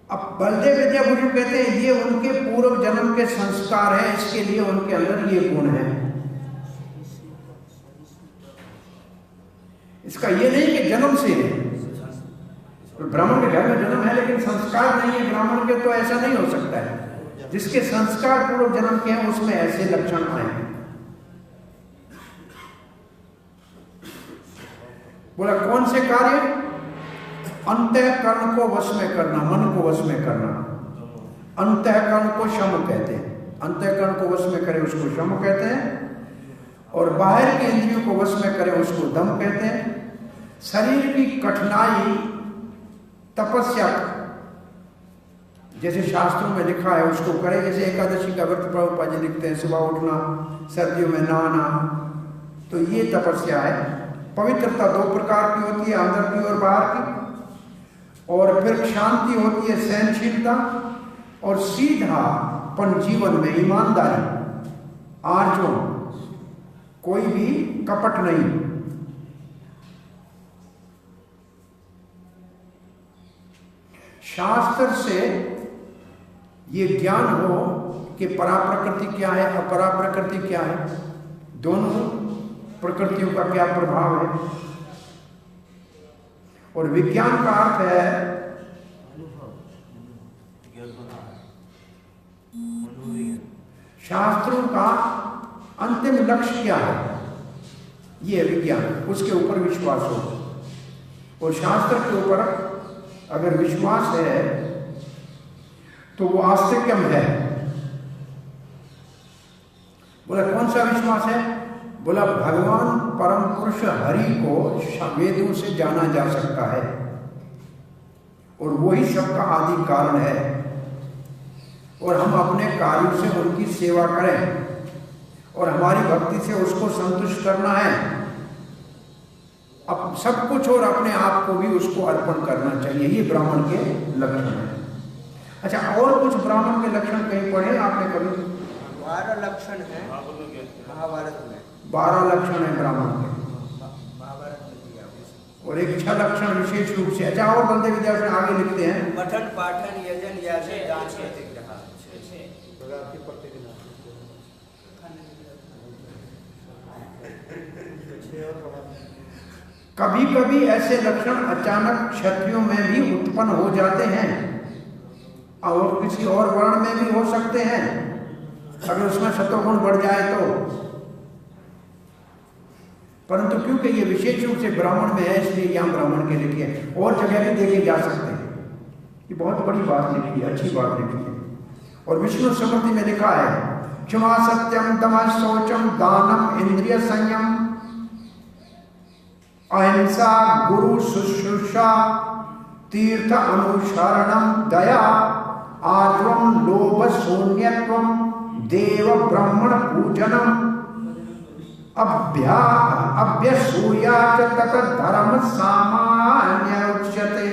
अब बलदेव विद्याभूषण कहते हैं ये उनके पूर्व जन्म के संस्कार हैं, इसके लिए उनके अंदर ये गुण है। इसका ये नहीं कि जन्म से है, तो ब्राह्मण के घर में जन्म है लेकिन संस्कार नहीं है ब्राह्मण के, तो ऐसा नहीं हो सकता है। जिसके संस्कार पूर्व जन्म के हैं उसमें ऐसे लक्षण आए। बोला कौन से कार्य? अंतःकरण को वश में करना, मन को वश में करना। अंतःकरण को शम कहते हैं, अंतःकरण को वश में करे उसको शम कहते हैं, और बाहर के इंद्रियों को वश में करे उसको दम कहते हैं। शरीर की कठिनाई तपस्या, जैसे शास्त्रों में लिखा है उसको करे। जैसे एकादशी का व्रत प्रभुपाद जी लिखते हैं, सुबह उठना, सर्दियों में नहाना, तो ये तपस्या है। पवित्रता 2 प्रकार की होती है, अंदर की और बाहर की। और फिर शांति होती है, सहनशीलता, और सीधापन जीवन में, ईमानदारी, आर्जव, कोई भी कपट नहीं। शास्त्र से ये ज्ञान हो कि पराप्रकृति क्या है, अपरा प्रकृति क्या है, दोनों प्रकृतियों का क्या प्रभाव है। और विज्ञान का अर्थ है शास्त्रों का अंतिम लक्ष्य क्या है, ये विज्ञान, उसके ऊपर विश्वास हो। और शास्त्र के ऊपर अगर विश्वास है तो वो आस्तिक्यम है। बोला कौन सा विश्वास है? बोला भगवान परम पुरुष हरि को वेदों से जाना जा सकता है और वही सबका आदि कारण है, और हम अपने कार्यों से उनकी सेवा करें और हमारी भक्ति से उसको संतुष्ट करना है। अब सब कुछ और अपने आप को भी उसको अर्पण करना चाहिए। ये ब्राह्मण के लक्षण है। अच्छा, और कुछ ब्राह्मण के लक्षण कहीं पढ़े आपने कभी? 12 लक्षण है महाभारत में। 12 लक्षण है ब्राह्मण के, महाभारत में दिया और एक 6 लक्षण विशेष रूप से। अच्छा, और बलदेव विद्याभूषण आगे लिखते हैं पठन पाठन यजन याजन दान प्रतिग्रह। कभी कभी ऐसे लक्षण अचानक क्षत्रियों में भी उत्पन्न हो जाते हैं और किसी और वर्ण में भी हो सकते हैं, अगर उसमें सत्वगुण बढ़ जाए तो। परंतु क्योंकि ये विशेष रूप से ब्राह्मण में है, इसलिए यहाँ ब्राह्मण के लिखे हैं, और जगह भी देखे जा सकते हैं। ये बहुत बड़ी बात लिखी है, अच्छी बात लिखी है। और विष्णु स्मृति में लिखा है, क्षमा सत्यम दमः शौचम दानम इंद्रिय संयम अहिंसा गुरु शुश्रूषा तीर्थ अनुसरणम दया आर्जवम लोभ शून्यत्वम देव ब्राह्मण पूजनम अभ्यसूया च तत धर्म सामान्य उच्यते।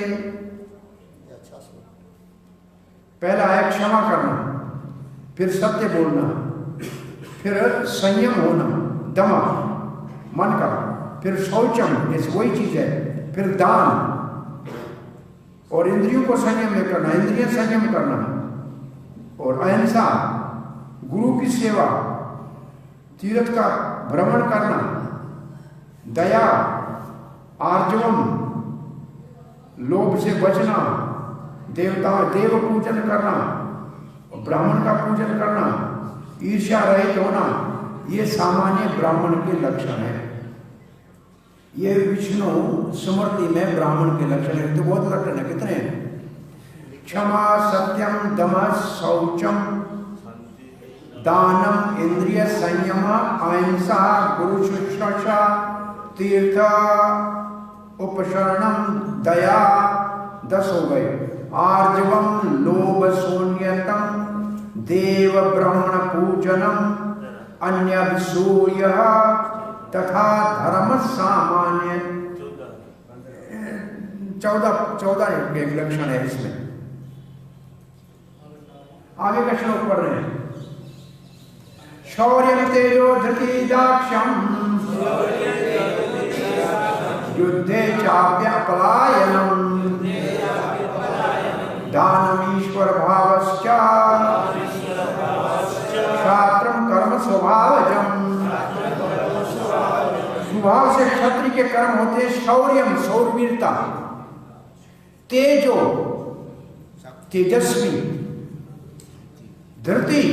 पहला है क्षमा करना, फिर सत्य बोलना, फिर संयम होना, दमा मन का, फिर शौचम, जैसे वही चीज है, फिर दान और इंद्रियों को संयम में करना, इंद्रिय संयम करना, और अहिंसा, गुरु की सेवा, तीर्थ का भ्रमण करना, दया, आर्जवम लोभ से बचना, देवता देव पूजन करना, ब्राह्मण का पूजन करना, ईर्ष्या रहित होना, ये सामान्य ब्राह्मण के लक्षण है। ये विष्णु स्मृति में ब्राह्मण के लक्षण है। तो बहुत लक्षण है, कितने हैं? क्षमा सत्यम दमः शौचम दानम इंद्रिय संयम अहिंसा गुरु शुश्रूषा तीर्थ उपशरणम दया 10 हो गए। आर्जवम लोभ शून्यतम देव ब्राह्मण पूजनम अन्य विसूय तथा धर्म सामान्य। 14 एक लक्षण है इसमें। आगे का श्लोक पढ़ रहे हैं। शौर्यं तेजो धृति दाक्ष्यं युद्धे चाप्यपलायनम् दानमीश्वर भावश्च क्षात्रं कर्म स्वभावजम्। स्वभाव से क्षत्रिय के कर्म होते हैं शौर्यम, शौरवीरता, तेजो तेजस्वी, धृति,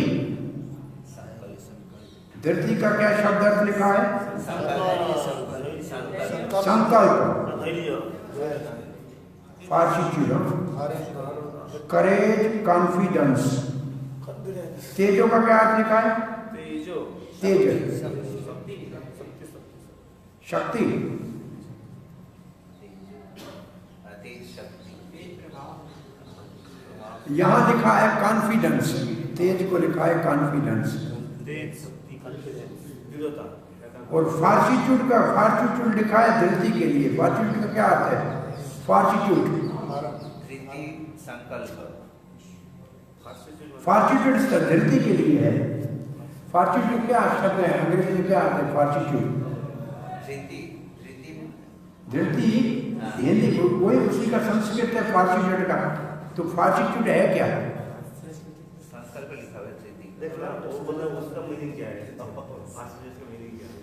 धृति का क्या शब्द अर्थ लिखा है? संकल्प, करेज, कॉन्फिडेंस। तेजो का क्या अर्थ लिखा है? तेज, शक्ति। यहां लिखा है कॉन्फिडेंस, तेज को लिखा है कॉन्फिडेंस। और फार्सिट्यूड का फार्सिट्यूड लिखा है धृति के लिए। फार्सिट्यूड का क्या अर्थ है? फार्सिट्यूड, फार्सिट्यूड धृति के लिए है। फार्सिट्यूड क्या शब्द है अंग्रेजी में? क्या अर्थ है फार्सिट्यूड? धृति हिंदी कोई उसी का संस्कृत है फार्सिट्यूड का। तो फार्सिट्यूड है क्या? संस्कृत में लिखा है देखना वो बोल रहा है उसका मीनिंग क्या है, फार्सिट्यूड का मीनिंग क्या है।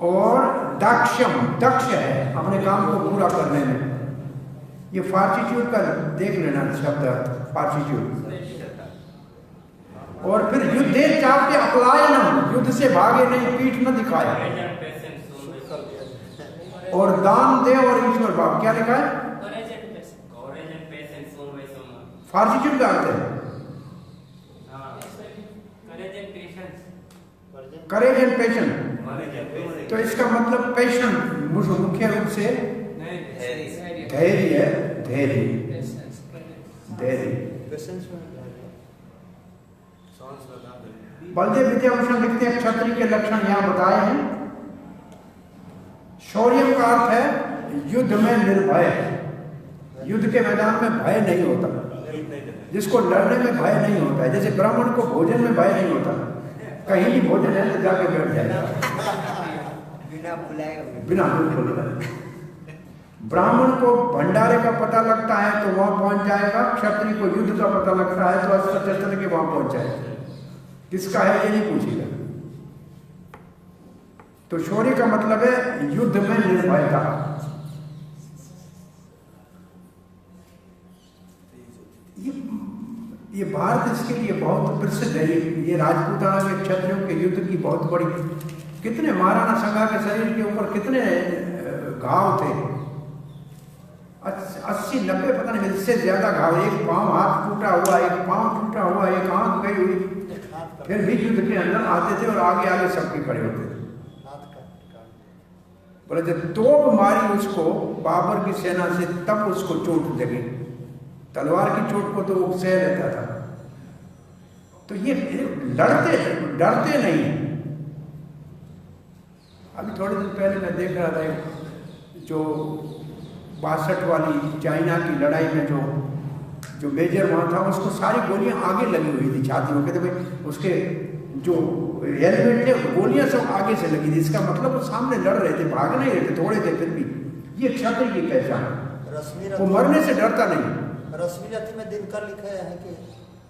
और दाक्ष्यम, दक्ष है अपने काम को पूरा करने में। ये फार्सिट्यूड का देख लेना शब्द फार्सिट्यूड। और फिर युद्धे चाप्य अपलायनम, युद्ध से भागे नहीं, पीठ न दिखाए। और दान दे और ईश्वर भाव। क्या लिखा है? फार्सिट्यूड का अर्थ है करेज एंड पेशेंस। तो इसका मतलब पेशेंट मुख्य रूप से धैर्य है, धैर्य, धैर्य। बलदेव विद्याभूषण लिखते हैं क्षत्रिय के लक्षण यहाँ बताए हैं। शौर्य का अर्थ है युद्ध में निर्भय, युद्ध के मैदान में भय नहीं होता, जिसको लड़ने में भय नहीं होता है। जैसे ब्राह्मण को भोजन में भय नहीं होता, कहीं भी भोजन है तो जाके बैठ जाएगा बिना बुलाए, बिना बुलाए। ब्राह्मण को भंडारे का पता लगता है तो वहां पहुंच जाएगा, क्षत्रिय को युद्ध का पता लगता है तो अस्त्र शस्त्र के वहां पहुंच जाएगा। किसका है ये नहीं पूछेगा। तो शौर्य का मतलब है युद्ध में निर्भयता। ये भारत इसके लिए बहुत प्रसिद्ध है। ये राजपूताना के क्षत्रियों के युद्ध की बहुत बड़ी, कितने महाराणा संगा के शरीर के ऊपर कितने घाव थे, 80-90 पता नहीं इससे ज्यादा घाव। एक पांव हाथ टूटा हुआ, एक पांव टूटा हुआ, एक आंख गई हुई, फिर भी युद्ध के अंदर आते थे और आगे आगे सबके खड़े होते थे। बोले जब तोप मारी उसको बाबर की सेना से तब उसको चोट लगी, तलवार की चोट को तो वो सह लेता था। तो ये डरते नहीं। अभी थोड़े दिन पहले मैं देख रहा था जो 62 वाली चाइना की लड़ाई में जो मेजर वहां था, उसको सारी गोलियां आगे लगी हुई थी छातियों के। तो भाई उसके जो हेलमेट थे गोलियां सब आगे से लगी थी। इसका मतलब वो सामने लड़ रहे थे, भाग नहीं रहे थे, थोड़े थे फिर भी। ये क्षत्रिय की पहचान, वो मरने से डरता नहीं। रश्मि रथी में दिनकर लिखे हैं कि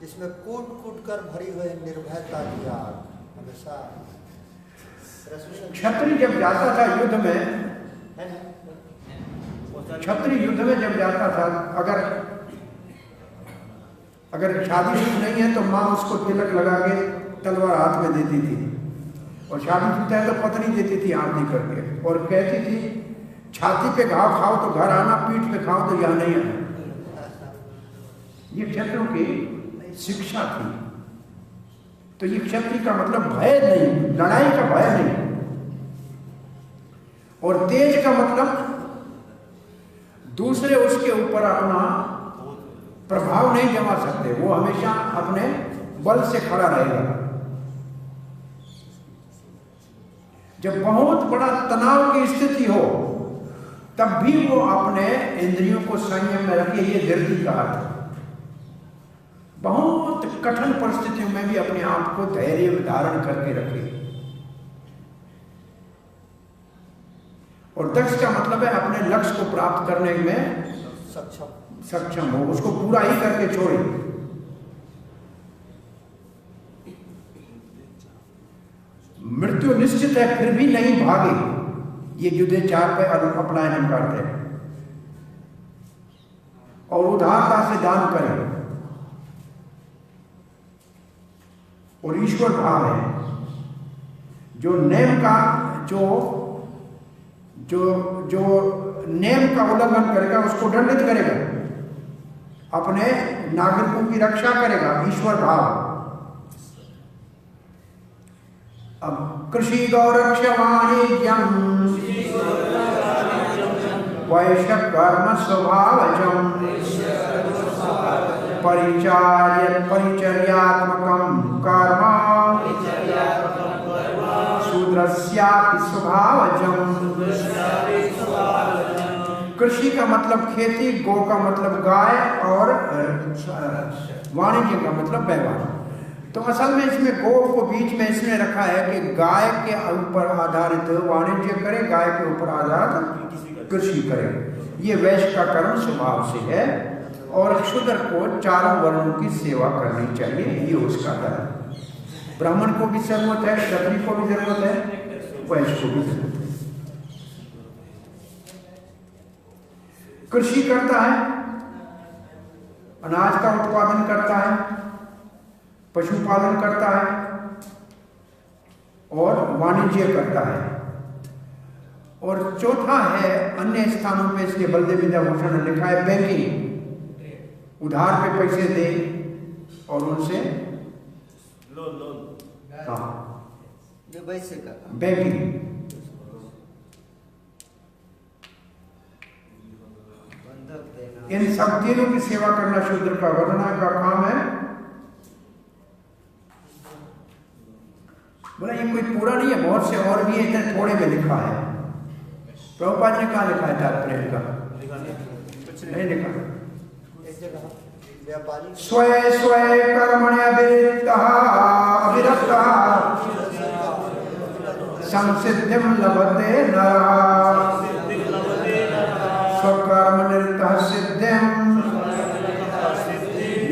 इसमें कूट कूट कर भरी हुई निर्भयता की आग हमेशा। क्षत्रिय जब जाता था युद्ध में, क्षत्रिय युद्ध में जब जाता था, अगर शादीशुदा नहीं है तो माँ उसको तिलक लगा के तलवार हाथ में देती थी, और शादीशुदा है तो पत्नी देती थी आरती करके, और कहती थी छाती पे घाव खाओ तो घर आना, पीठ पे खाओ तो यहाँ नहीं आना। ये क्षत्रियों की शिक्षा थी। तो ये क्षत्रिय का मतलब भय नहीं, लड़ाई का भय नहीं। और तेज का मतलब दूसरे उसके ऊपर अपना प्रभाव नहीं जमा सकते, वो हमेशा अपने बल से खड़ा रहेगा। जब बहुत बड़ा तनाव की स्थिति हो तब भी वो अपने इंद्रियों को संयम में रखे। ये धीरज का अर्थ है। बहुत कठिन परिस्थितियों में भी अपने आप को धैर्य धारण करके रखे। और दक्ष का मतलब है अपने लक्ष्य को प्राप्त करने में सक्षम हो, उसको पूरा ही करके छोड़े। मृत्यु निश्चित है फिर भी नहीं भागे, ये युद्धेचार पे अपलायन करते हैं। और उदारता से दान करें, और ईश्वर भाव है। जो नेम का जो नेम का उल्लंघन करेगा उसको दंडित करेगा, अपने नागरिकों की रक्षा करेगा, ईश्वर भाव। अब कृषि गौरक्ष वाणिज्यम वैश्य कर्म स्वभावजम परिचर्यात्मकम कर्म शूद्रस्यापि स्वभावजम। कृषि का मतलब खेती, गो का मतलब गाय, और वाणिज्य का मतलब व्यवहार। तो असल में इसमें गो को बीच में इसमें रखा है कि गाय के ऊपर आधारित वाणिज्य करे, गाय के ऊपर आधारित कृषि करे। ये वैश्य का कर्म स्वभाव से है। और शूद्र को चारों वर्णों की सेवा करनी चाहिए, ये उसका धर्म। ब्राह्मण को भी जरूरत है, क्षत्रिय को भी जरूरत है, वैश्य को भी जरूरत है। कृषि करता है, अनाज का उत्पादन करता है, पशुपालन करता है, और वाणिज्य करता है। और चौथा है, अन्य स्थानों पे इसके बलदेव विद्याभूषण ने लिखा है बैंकिंग, उधार पे पैसे दे और उनसे लोन। हाँ, ये वैसे का बैंकिंग। इन सब तीनों की सेवा करना शूद्र का वर्णना का काम है। बोला ये कोई पूरा नहीं है, बहुत से और भी इतने थोड़े में लिखा है। प्रभुपाद ने कहा लिखा है तात्पर्य का? नहीं लिखा। स्वय स्वय कर्मण्यभिरतः संसिद्धिं लभते नरः स्वकर्मनिरतः सिद्धिं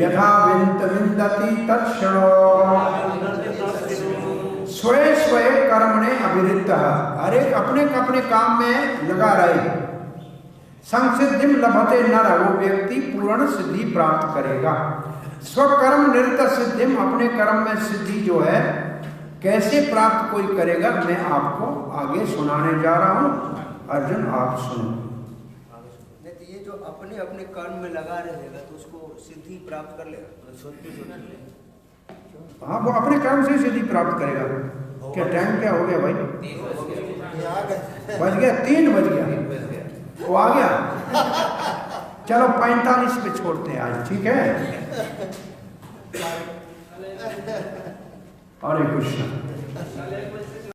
यथा विन्दति तत्क्षणो स्वयं स्वयं कर्मणे अभिरिक्त, हर एक अपने अपने काम में लगा रहे। संसिद्धिम लभते नर, वो व्यक्ति पूर्ण सिद्धि प्राप्त करेगा। स्वकर्म निरत सिद्धिम, अपने कर्म में सिद्धि जो है कैसे प्राप्त कोई करेगा, मैं आपको आगे सुनाने जा रहा हूं। अर्जुन आप सुनो। नहीं तो ये जो अपने अपने कर्म में लगा रहेगा तो उसको सिद्धि प्राप्त कर लेगा। हाँ, वो अपने कर्म से सिद्धि प्राप्त करेगा। क्या टाइम क्या हो गया भाई? बज गया, 3 बज गया, वो आ गया। चलो 45 पे छोड़ते हैं आज, ठीक है? हरे कृष्ण।